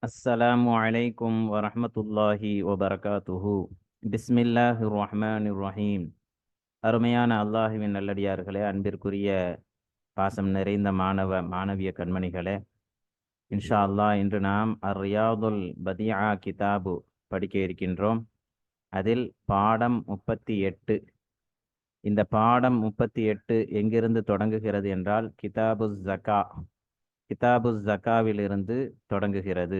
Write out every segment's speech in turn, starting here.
அஸ்ஸலாமு அலைக்கும் வரஹ்மத்துல்லாஹி வபரகாத்துஹு. பிஸ்மில்லாஹிர் ரஹ்மானிர் ரஹீம். அருமையான அல்லாஹுவின் நல்லடியார்களே, அன்பிற்குரிய பாசம் நிறைந்த மாணவ மாணவிய கண்மணிகளே, இன்ஷா அல்லாஹ் இன்று நாம் ரியாதுல் பதிஆ கிதாபு படிக்க இருக்கின்றோம். அதில் பாடம் 38. இந்த பாடம் 38 எங்கிருந்து தொடங்குகிறது என்றால் கிதாபு ஜக்காவிலிருந்து தொடங்குகிறது.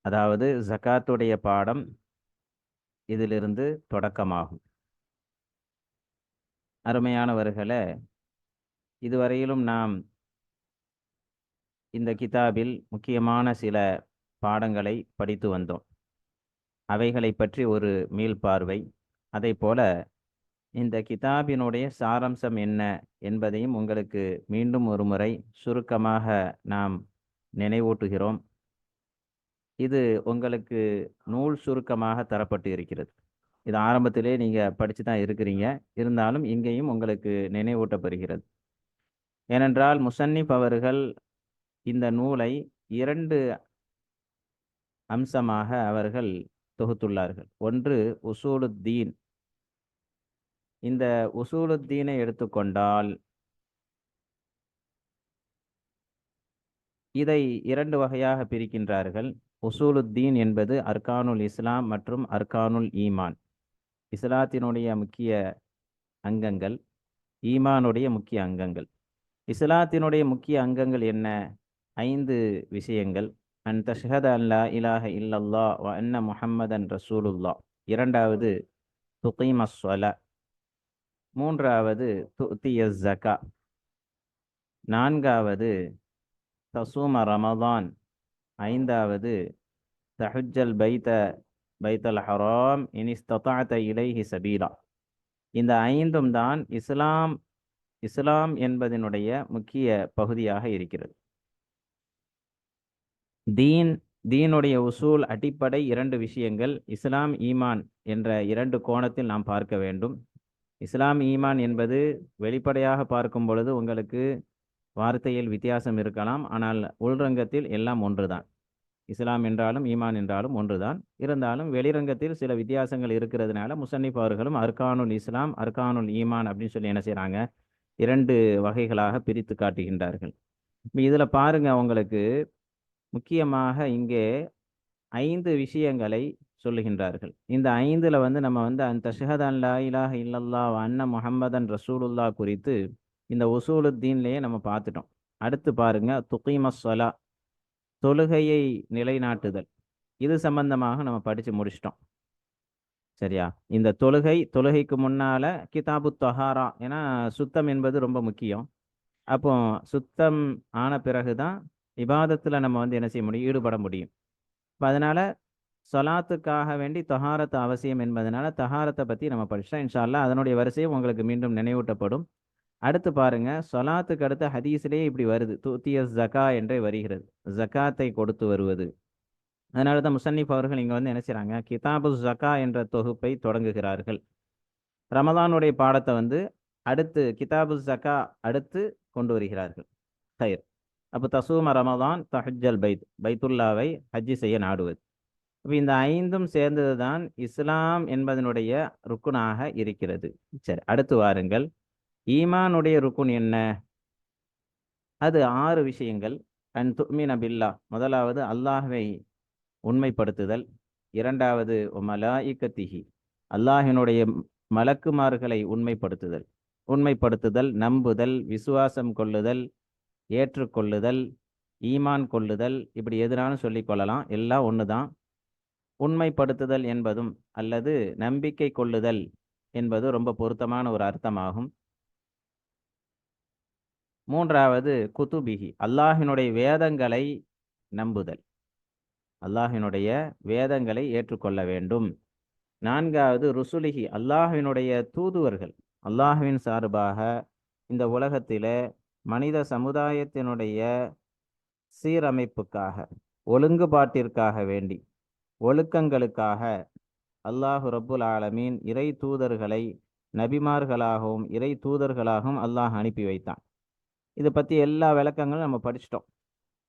அதாவது ஜக்காத்துடைய பாடம் இதிலிருந்து தொடக்கமாகும். அருமையானவர்களே, இதுவரையிலும் நாம் இந்த கிதாபில் முக்கியமான சில பாடங்களை படித்து வந்தோம். அவைகளை பற்றி ஒரு மீள்பார்வை, அதை போல இந்த கிதாபினுடைய சாராம்சம் என்ன என்பதையும் உங்களுக்கு மீண்டும் ஒரு முறை சுருக்கமாக நாம் நினைவூட்டுகிறோம். இது உங்களுக்கு நூல் சுருக்கமாக தரப்பட்டு இருக்கிறது. இது ஆரம்பத்திலே நீங்கள் படித்து தான் இருக்கிறீங்க. இருந்தாலும் இங்கேயும் உங்களுக்கு நினைவூட்டப்படுகிறது. ஏனென்றால் முசன்னிப் அவர்கள் இந்த நூலை 2 அம்சமாக அவர்கள் தொகுத்துள்ளார்கள். ஒன்று உசூலுத்தீன். இந்த உசூலுத்தீனை எடுத்துக்கொண்டால் இதை 2 வகையாக பிரிக்கின்றார்கள். உசூலுத்தீன் என்பது அர்கானுல் இஸ்லாம் மற்றும் அர்கானுல் ஈமான். இஸ்லாத்தினுடைய முக்கிய அங்கங்கள், ஈமானுடைய முக்கிய அங்கங்கள். இஸ்லாத்தினுடைய முக்கிய அங்கங்கள் என்ன? 5 விஷயங்கள். அன் தஷ்ஹத அன் லா இலாஹ இல்லல்லாஹ் வ அன்ன முஹம்மதன் ரசூலுல்லாஹ். இரண்டாவது துகீமஸ் ஸலா. மூன்றாவது துஅத்தியஸ் ஸகா. நான்காவது தசூம ரமதான். ஐந்தாவது தஹுஜ்ஜல் பைத்தல் ஹராம் இன் இஸ்ததஅத இலைஹி சபீலா. இந்த 5ம் தான் இஸ்லாம் என்பதனுடைய முக்கிய பகுதியாக இருக்கிறது. தீனுடைய உசூல் அடிப்படை 2 விஷயங்கள். இஸ்லாம் ஈமான் என்ற 2 கோணத்தில் நாம் பார்க்க வேண்டும். இஸ்லாம் ஈமான் என்பது வெளிப்படையாக பார்க்கும் பொழுது உங்களுக்கு வார்த்தையில் வித்தியாசம் இருக்கலாம், ஆனால் உள்ரங்கத்தில் எல்லாம் ஒன்றுதான். இஸ்லாம் என்றாலும் ஈமான் என்றாலும் ஒன்றுதான். இருந்தாலும் வெளிரங்கத்தில் சில வித்தியாசங்கள் இருக்கிறதுனால முசன்னிப் அவர்களும் அர்கானுல் இஸ்லாம் அர்கானுல் ஈமான் அப்படின்னு சொல்லி என்ன செய்கிறாங்க, 2 வகைகளாக பிரித்து காட்டுகின்றார்கள். இப்போ இதில் பாருங்க, உங்களுக்கு முக்கியமாக இங்கே 5 விஷயங்களை சொல்லுகின்றார்கள். இந்த 5ல் நம்ம அந்த தஷ்ஹத அன் லா இலாஹ இல்லல்லாஹ் வ அன்ன முஹம்மதன் ரசூலுல்லாஹ் குறித்து இந்த உசூலுத்தீன்லேயே நம்ம பார்த்துட்டோம். அடுத்து பாருங்க, துகீமஸ் ஸலா, தொழுகையை நிலைநாட்டுதல். இது சம்பந்தமாக நம்ம படித்து முடிச்சிட்டோம். சரியா? இந்த தொழுகைக்கு முன்னால கிதாபு தஹாரா. ஏன்னா சுத்தம் என்பது ரொம்ப முக்கியம். அப்போ சுத்தம் ஆன பிறகுதான் இபாதத்தில் நம்ம என்ன செய்ய முடியும், ஈடுபட முடியும். இப்போ அதனால சொலாத்துக்காக வேண்டி தஹாரத்து அவசியம் என்பதனால தஹாரத்தை பற்றி நம்ம படிச்சிட்டோம். இன்ஷா அல்லாஹ் அதனுடைய வரிசையும் உங்களுக்கு மீண்டும் நினைவூட்டப்படும். அடுத்து பாருங்க, சொலாத்துக்கு அடுத்த ஹதீஸிலே இப்படி வருது, துத்திய ஜக்கா என்றே வருகிறது, ஜக்காத்தை கொடுத்து வருவது. அதனால தான் முசன்னிப் அவர்கள் இங்கே என்ன செய்கிறாங்க, கிதாபு ஜக்கா என்ற தொகுப்பை தொடங்குகிறார்கள். ரமதானுடைய பாடத்தை அடுத்து கிதாபு ஜக்கா அடுத்து கொண்டு வருகிறார்கள். கயிர். அப்போ தசூம ரமதான் தஹஜ்ஜல் பைத்துல்லாவை ஹஜ்ஜி செய்ய நாடுவது. அப்போ இந்த 5ம் சேர்ந்தது தான் இஸ்லாம் என்பதனுடைய ருக்குனாக இருக்கிறது. சரி, அடுத்து வாருங்கள். ஈமானுடைய ருக்குன் என்ன? அது 6 விஷயங்கள். அன் துமின பில்லா, முதலாவது அல்லாஹ்வை உண்மைப்படுத்துதல். இரண்டாவது மலாயிகத்திஹி, அல்லாஹினுடைய மலக்குமார்களை உண்மைப்படுத்துதல், நம்புதல், விசுவாசம் கொள்ளுதல், ஏற்றுக்கொள்ளுதல், ஈமான் கொள்ளுதல், இப்படி எதுனாலும் சொல்லிக் கொள்ளலாம், எல்லாம் ஒன்று தான். உண்மைப்படுத்துதல் என்பதும் அல்லது நம்பிக்கை கொள்ளுதல் என்பது ரொம்ப பொருத்தமான ஒரு அர்த்தமாகும். மூன்றாவது குதுபிஹி, அல்லாஹினுடைய வேதங்களை நம்புதல், அல்லாஹினுடைய வேதங்களை ஏற்றுக்கொள்ள வேண்டும். நான்காவது ருசுலிஹி, அல்லாஹினுடைய தூதுவர்கள் அல்லாஹ்வின் சார்பாக இந்த உலகத்திலே மனித சமுதாயத்தினுடைய சீரமைப்புக்காக, ஒழுங்குபாட்டிற்காக வேண்டி, ஒழுக்கங்களுக்காக அல்லாஹு ரப்புல் ஆலமீன் இறை தூதர்களை நபிமார்களாகவும் இறை தூதர்களாகவும் அல்லாஹ் அனுப்பி வைத்தான். இதை பற்றி எல்லா விளக்கங்களும் நம்ம படிச்சிட்டோம்.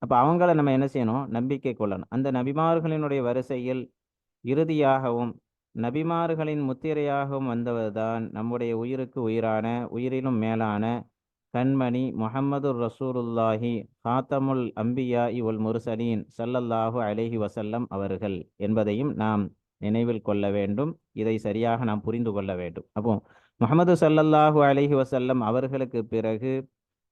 அப்போ அவங்கள நம்ம என்ன செய்யணும்? நம்பிக்கை கொள்ளணும். அந்த நபிமார்களினுடைய வரிசையில் இறுதியாகவும் நபிமார்களின் முத்திரையாகவும் வந்தவர்தான் நம்முடைய உயிருக்கு உயிரான, உயிரினும் மேலான கண்மணி முஹம்மது ரசூலுல்லாஹி ஹாத்தமுல் அம்பியா இவல் முர்சலீன் ஸல்லல்லாஹு அலைஹி வஸல்லம் அவர்கள் என்பதையும் நாம் நினைவில் கொள்ள வேண்டும். இதை சரியாக நாம் புரிந்து கொள்ள வேண்டும். அப்போ முஹம்மது ஸல்லல்லாஹு அலைஹி வஸல்லம் அவர்களுக்கு பிறகு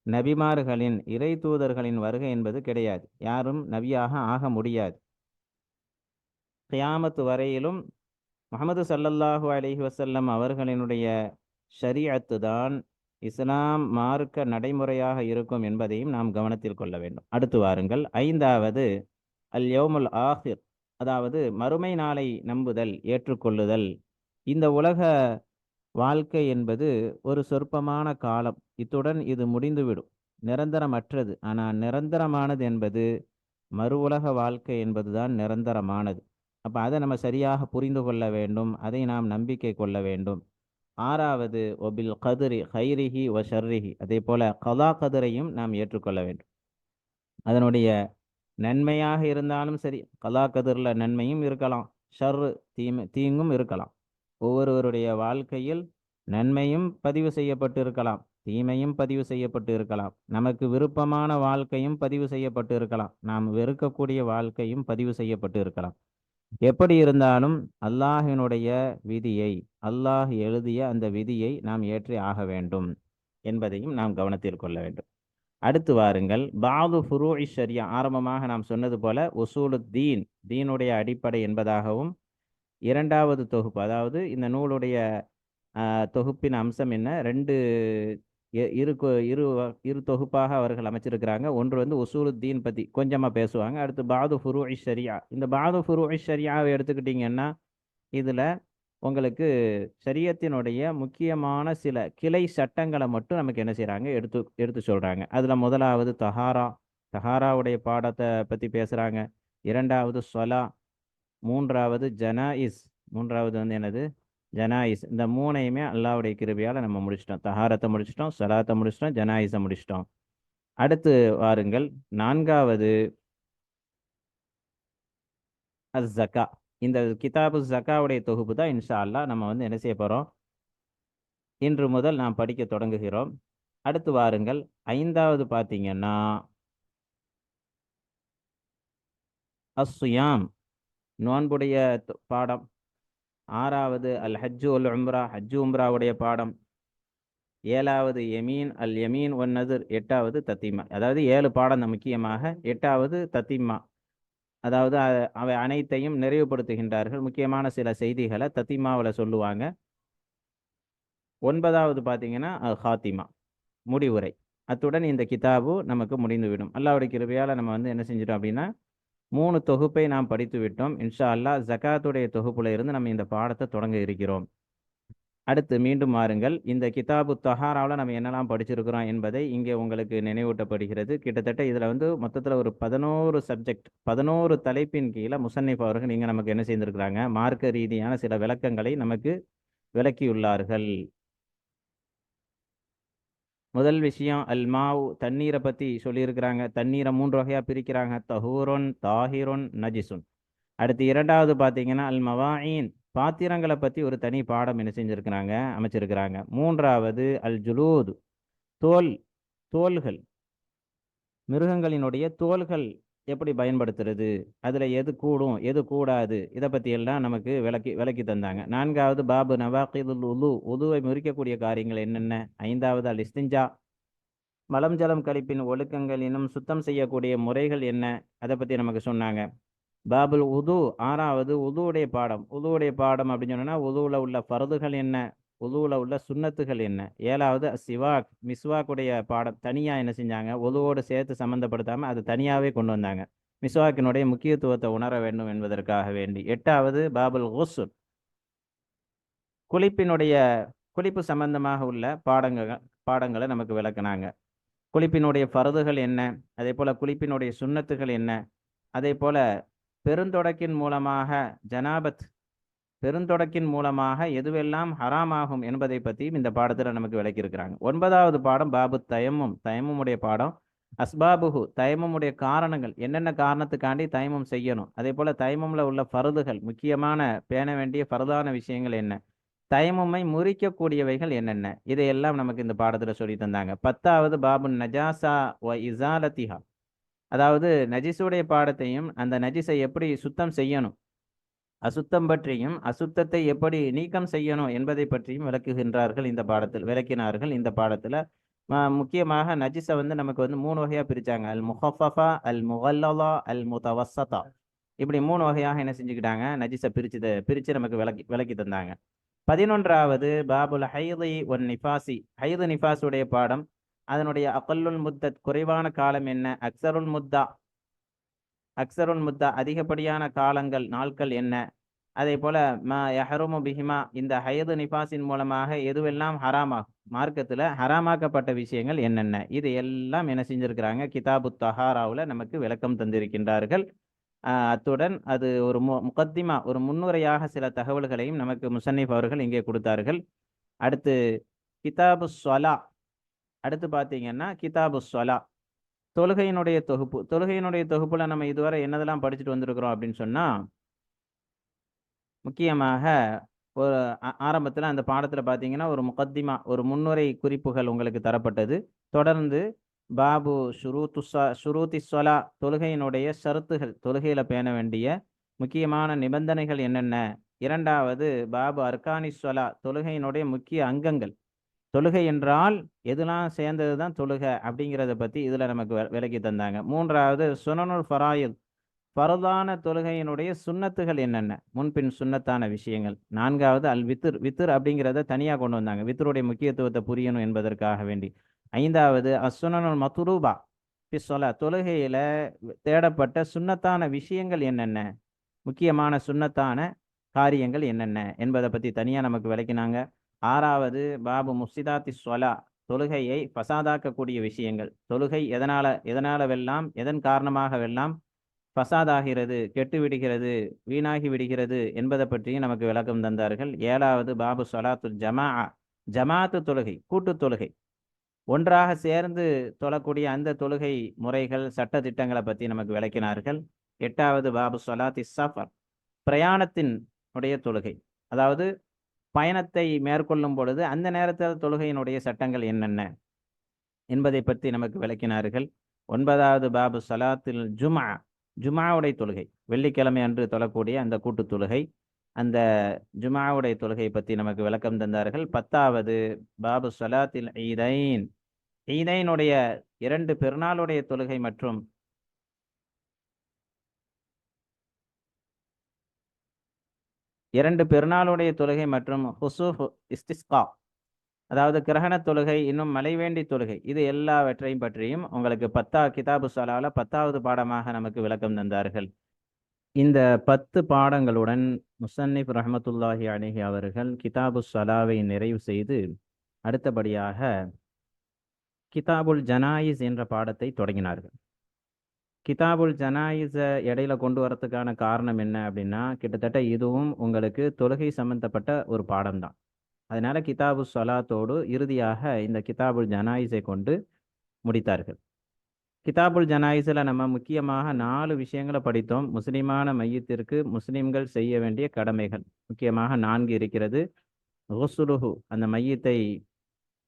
நபிமார்களின் இறை தூதர்களின் வருகை என்பது கிடையாது. யாரும் நபியாக ஆக முடியாது. கியாமத்து வரையிலும் முஹம்மது ஸல்லல்லாஹு அலைஹி வஸல்லம் அவர்களினுடைய ஷரீஅத்து தான் இஸ்லாம் மார்க்க நடைமுறையாக இருக்கும் என்பதையும் நாம் கவனத்தில் கொள்ள வேண்டும். அடுத்து வாருங்கள். ஐந்தாவது அல் யௌமுல் ஆஹிர், அதாவது மறுமை நாளை நம்புதல், ஏற்றுக்கொள்ளுதல். இந்த உலக வாழ்க்கை என்பது ஒரு சொற்பமான காலம். இத்துடன் இது முடிந்துவிடும். நிரந்தரமற்றது. ஆனால் நிரந்தரமானது என்பது மறு உலக வாழ்க்கை என்பதுதான் நிரந்தரமானது. அப்போ அதை நம்ம சரியாக புரிந்து கொள்ள வேண்டும். அதை நாம் நம்பிக்கை கொள்ள வேண்டும். ஆறாவது ஒபில் கதிரி ஹைரிஹி வ ஷர்ரிஹி, அதே போல கலா கதிரையும் நாம் ஏற்றுக்கொள்ள வேண்டும். அதனுடைய நன்மையாக இருந்தாலும் சரி, கலா கதிரில் நன்மையும் இருக்கலாம், ஷர்ரு தீங்கும் இருக்கலாம். ஒவ்வொருவருடைய வாழ்க்கையில் நன்மையும் பதிவு செய்யப்பட்டு இருக்கலாம், தீமையும் பதிவு செய்யப்பட்டு இருக்கலாம். நமக்கு விருப்பமான வாழ்க்கையும் பதிவு செய்யப்பட்டு இருக்கலாம், நாம் வெறுக்கக்கூடிய வாழ்க்கையும் பதிவு செய்யப்பட்டு இருக்கலாம். எப்படி இருந்தாலும் அல்லாஹினுடைய விதியை, அல்லாஹ் எழுதிய அந்த விதியை நாம் ஏற்றி ஆக வேண்டும் என்பதையும் நாம் கவனத்தில் கொள்ள வேண்டும். அடுத்து வாருங்கள். பாது ஃபுரூஇ ஷரியா, ஆரம்பமாக நாம் சொன்னது போல உசூலு தீன், தீனுடைய அடிப்படை என்பதாகவும், இரண்டாவது தொகுப்பு, அதாவது இந்த நூலுடைய தொகுப்பின் அம்சம் என்ன? இரு இரு தொகுப்பாக அவர்கள் அமைச்சிருக்கிறாங்க. ஒன்று வந்து உசூலுத்தீன் பற்றி கொஞ்சமாக பேசுவாங்க. அடுத்து பாது ஃபுரூஇ ஷரியா. இந்த பாது ஃபுரூஇ ஷரியாவை எடுத்துக்கிட்டிங்கன்னா இதில் உங்களுக்கு ஷரியத்தினுடைய முக்கியமான சில கிளை சட்டங்களை மட்டும் நமக்கு என்ன செய்கிறாங்க, எடுத்து சொல்கிறாங்க. அதில் முதலாவது தஹாராவுடைய பாடத்தை பற்றி பேசுகிறாங்க. இரண்டாவது சொலா, மூன்றாவது ஜனாயிஸ், மூன்றாவது வந்து என்னது, ஜனாயிஸ். இந்த மூணையுமே அல்லாஹ்வுடைய கிருபையால் நம்ம முடிச்சிட்டோம். தஹாரத்தை முடிச்சிட்டோம், சலாத்தை முடிச்சிட்டோம், ஜனாயிஸை முடிச்சிட்டோம். அடுத்து வாருங்கள். நான்காவது ஜக்கா. இந்த கிதாபு ஜக்காவுடைய தொகுப்பு தான் இன்ஷா அல்லாஹ் நம்ம வந்து என்ன செய்ய போகிறோம், இன்று முதல் நாம் படிக்க தொடங்குகிறோம். அடுத்து வாருங்கள். ஐந்தாவது பார்த்தீங்கன்னா அஸ்ஸியாம், நோன்புடைய பாடம். ஆறாவது அல் ஹஜ்ஜு அல் உம்ரா, ஹஜ்ஜு உம்ராவுடைய பாடம். ஏழாவது யமீன் அல் யமீன் ஒன் நதுர். எட்டாவது தத்தீமா. அதாவது 7 பாடம் முக்கியமாக. எட்டாவது தத்தீமா, அதாவது அவை அனைத்தையும் நிறைவுபடுத்துகின்றார்கள். முக்கியமான சில செய்திகளை தத்தீமாவில் சொல்லுவாங்க. 9வது பார்த்தீங்கன்னா அல் ஹாத்திமா, முடிவுரை. அத்துடன் இந்த கிதாபு நமக்கு முடிந்துவிடும். அல்லாஹ்வுடைய கிருபையால் நம்ம வந்து என்ன செஞ்சிட்டோம் அப்படின்னா 3 தொகுப்பை நாம் படித்து விட்டோம். இன்ஷா அல்லாஹ் ஜகாத்துடைய தொகுப்புல இருந்து நம்ம இந்த பாடத்தை தொடங்க இருக்கிறோம். அடுத்து மீண்டும் வாருங்கள். இந்த கிதாபு தஹாராவில் நம்ம என்னெல்லாம் படிச்சிருக்கிறோம் என்பதை இங்கே உங்களுக்கு நினைவூட்டப்படுகிறது. கிட்டத்தட்ட இதில் வந்து மொத்தத்தில் ஒரு 11 சப்ஜெக்ட், 11 தலைப்பின் கீழே முசன்னிஃப் அவர்கள் நீங்கள் நமக்கு என்ன செய்திருக்கிறாங்க, மார்க்க ரீதியான சில விளக்கங்களை நமக்கு விளக்கியுள்ளார்கள். முதல் விஷயம் அல் மாவு, தண்ணீரை பற்றி சொல்லியிருக்கிறாங்க. தண்ணீரை 3 வகையாக பிரிக்கிறாங்க, தஹூருன், தாஹிருன், நஜிசுன். அடுத்து இரண்டாவது பார்த்தீங்கன்னா அல் மவாயின், பாத்திரங்களை பற்றி ஒரு தனி பாடம் என்ன செஞ்சுருக்கிறாங்க, அமைச்சிருக்கிறாங்க. மூன்றாவது அல் ஜுலூத், தோல்கள், மிருகங்களினுடைய தோல்கள் எப்படி பயன்படுத்துறது, அதில் எது கூடும் எது கூடாது, இதை பற்றி எல்லாம் நமக்கு விளக்கி தந்தாங்க. நான்காவது பாபு நவாகிதுல் உதுவை முறிக்கக்கூடிய காரியங்கள் என்னென்ன. ஐந்தாவது அல் இஸ்திஞ்சா, மலம் ஜலம் கழிப்பின் ஒழுக்கங்கள் இன்னும் சுத்தம் செய்யக்கூடிய முறைகள் என்ன, அதை பற்றி நமக்கு சொன்னாங்க. பாபுல் உது, ஆறாவது உதுவுடைய பாடம். உதுவுடைய பாடம் அப்படின்னு சொன்னால் உதுவில் உள்ள ஃபர்துகள் என்ன, உதுவில் உள்ள சுன்னத்துகள் என்ன. ஏழாவது சிவாக், மிஸ்வாக்குடைய பாடம். தனியாக என்ன செஞ்சாங்க, உதுவோடு சேர்த்து சம்மந்தப்படுத்தாமல் அது தனியாகவே கொண்டு வந்தாங்க, மிஸ்வாக்கினுடைய முக்கியத்துவத்தை உணர வேண்டும் என்பதற்காக வேண்டி. எட்டாவது பாபுல் குஸ்ல், குளிப்பு சம்பந்தமாக உள்ள பாடங்களை நமக்கு விளக்குனாங்க. குளிப்பினுடைய ஃபர்துகள் என்ன, அதே போல் குளிப்பினுடைய சுன்னத்துகள் என்ன, அதே போல் பெருந்தொடக்கின் மூலமாக ஜனாபத், பெருந்தொடக்கின் மூலமாக எதுவெல்லாம் ஹராமாகும் என்பதை பற்றியும் இந்த பாடத்தில் நமக்கு விளக்கியிருக்கிறாங்க. 9வது பாடம் பாபு தயம்முடைய பாடம். அஸ்பாபுஹு தயமமுடைய காரணங்கள், என்னென்ன காரணத்துக்காண்டி தயமம் செய்யணும், அதே போல தயமம்ல உள்ள ஃபர்துகள், முக்கியமான பேண வேண்டிய ஃபர்தான விஷயங்கள் என்ன, தயமுமை முறிக்கக்கூடியவைகள் என்னென்ன, இதையெல்லாம் நமக்கு இந்த பாடத்துல சொல்லி தந்தாங்க. 10வது பாபு நஜாசா வ இசாலத்திஹா, அதாவது நஜிஸுடைய பாடத்தையும் அந்த நஜிஸை எப்படி சுத்தம் செய்யணும், அசுத்தம் பற்றியும் அசுத்தத்தை எப்படி நீக்கம் செய்யணும் என்பதை பற்றியும் விளக்குகின்றார்கள் இந்த பாடத்தில், விளக்கினார்கள் இந்த பாடத்துல. முக்கியமாக நஜிஸை நமக்கு 3 வகையா பிரிச்சாங்க. அல் முஹஃபஃபா, அல் முகல்லலா, அல் முதவஸ்ஸதா. இப்படி 3 வகையாக என்ன செஞ்சுக்கிட்டாங்க, நஜிஸை பிரிச்சு நமக்கு விளக்கி தந்தாங்க. 11வது பாபுல் ஹைதி ஒன் நிஃபாசி, ஹைது நிஃபாஸுடைய பாடம். அதனுடைய அகல்லுல் முத்தத் குறைவான காலம் என்ன, அக்சருல் முத்தா அதிகப்படியான காலங்கள் நாட்கள் என்ன, அதே போல யஹருமு பிஹிமா, இந்த ஹைது நிஃபாஸின் மூலமாக எதுவெல்லாம் ஹராமாகும், மார்க்கத்தில் ஹராமாக்கப்பட்ட விஷயங்கள் என்னென்ன, இது எல்லாம் என்ன செஞ்சிருக்கிறாங்க, கிதாபு தஹாராவில் நமக்கு விளக்கம் தந்திருக்கின்றார்கள். அத்துடன் அது ஒரு முகத்திமா, ஒரு முன்னுரையாக சில தகவல்களையும் நமக்கு முசன்னிஃப் அவர்கள் இங்கே கொடுத்தார்கள். அடுத்து கிதாபு ஸ்வலா, அடுத்து பார்த்தீங்கன்னா கிதாபு ஸ்வலா, தொழுகையினுடைய தொகுப்பு. தொழுகையினுடைய தொகுப்புல நம்ம இதுவரை என்னதெல்லாம் படிச்சுட்டு வந்திருக்கிறோம் அப்படின்னு சொன்னா, முக்கியமாக ஒரு ஆரம்பத்தில் அந்த பாடத்தில் பார்த்தீங்கன்னா ஒரு முகத்திமா, ஒரு முன்னுரை குறிப்புகள் உங்களுக்கு தரப்பட்டது. தொடர்ந்து பாபு ஷுரூத்தி ஸ்வலா, தொழுகையினுடைய ஷருத்துகள், தொழுகையில் பேண வேண்டிய முக்கியமான நிபந்தனைகள் என்னென்ன. 2வது பாபு அர்கானி ஸ்வலா, தொழுகையினுடைய முக்கிய அங்கங்கள், தொழுகை என்றால் எதுலாம் சேர்ந்தது தான் தொழுகை அப்படிங்கிறத பற்றி இதில் நமக்கு விளக்கி தந்தாங்க. 3வது சுனனுல் ஃபராயில், ஃபரதான தொழுகையினுடைய சுன்னத்துகள் என்னென்ன, முன்பின் சுன்னத்தான விஷயங்கள். 4வது அல் வித்ர் அப்படிங்கிறத தனியாக கொண்டு வந்தாங்க, வித்ருடைய முக்கியத்துவத்தை புரியணும் என்பதற்காக வேண்டி. 5வது அசுனனுல் மத்ரூபா பிஸ்ஸலா, தொழுகையில தேடப்பட்ட சுன்னத்தான விஷயங்கள் என்னென்ன, முக்கியமான சுன்னத்தான காரியங்கள் என்னென்ன என்பதை பற்றி தனியாக நமக்கு விளக்கினாங்க. 6வது பாபு முஃப்சிதாத்தி ஸ்வலா, தொழுகையை ஃபசாதாக்கக்கூடிய விஷயங்கள், தொழுகை எதனால வெல்லாம், எதன் காரணமாக வெல்லாம் ஃபசாதாகிறது, கெட்டு விடுகிறது, வீணாகி விடுகிறது என்பதை பற்றியும் நமக்கு விளக்கம் தந்தார்கள். 7வது பாபு ஸலாத்துல் ஜமாஅத்து தொழுகை, கூட்டு தொழுகை, ஒன்றாக சேர்ந்து தொழக்கூடிய அந்த தொழுகை முறைகள், சட்ட திட்டங்களை பற்றி நமக்கு விளக்கினார்கள். 8வது பாபு ஸலாத்தி சஃபர், பிரயாணத்தின் உடைய தொழுகை, அதாவது பயணத்தை மேற்கொள்ளும் பொழுது அந்த நேரத்தில் தொழுகையினுடைய சட்டங்கள் என்னென்ன என்பதை பற்றி நமக்கு விளக்கினார்கள். 9வது பாபு ஸலாத்தில் ஜுமாவுடைய தொழுகை, வெள்ளிக்கிழமை அன்று தொழக்கூடிய அந்த கூட்டு தொழுகை, அந்த ஜுமாவுடைய தொழுகை பற்றி நமக்கு விளக்கம் தந்தார்கள். 10வது பாபு ஸலாத்தில் ஈதைனுடைய 2 பெருநாளுடைய தொழுகை மற்றும் ஹுசூஃப் இஸ்திஸ்கா, அதாவது கிரகண தொழுகை, இன்னும் மழை வேண்டி தொழுகை, இது எல்லாவற்றையும் பற்றியும் உங்களுக்கு கிதாபு ஸலால 10வது பாடமாக நமக்கு விளக்கம் தந்தார்கள். இந்த 10 பாடங்களுடன் முசன்னிஃப் ரஹ்மத்துல்லாஹி அலைஹி அவர்கள் கிதாபு ஸலாவை நிறைவு செய்து அடுத்தபடியாக கிதாபுல் ஜனாயிஸ் என்ற பாடத்தை தொடங்கினார்கள். கிதாபுல் ஜனாயிஸை இடையில கொண்டு வரத்துக்கான காரணம் என்ன அப்படின்னா, கிட்டத்தட்ட இதுவும் உங்களுக்கு தொழுகை சம்பந்தப்பட்ட ஒரு பாடம் தான். அதனால கிதாபு ஸலாத்தோடு இறுதியாக இந்த கிதாபுல் ஜனாயிஸை கொண்டு முடித்தார்கள். கிதாபுல் ஜனாயிஸில் நம்ம முக்கியமாக 4 விஷயங்களை படித்தோம். முஸ்லிமான மையத்திற்கு முஸ்லிம்கள் செய்ய வேண்டிய கடமைகள் முக்கியமாக 4 இருக்கிறது. குஸ்லுஹு, அந்த மையத்தை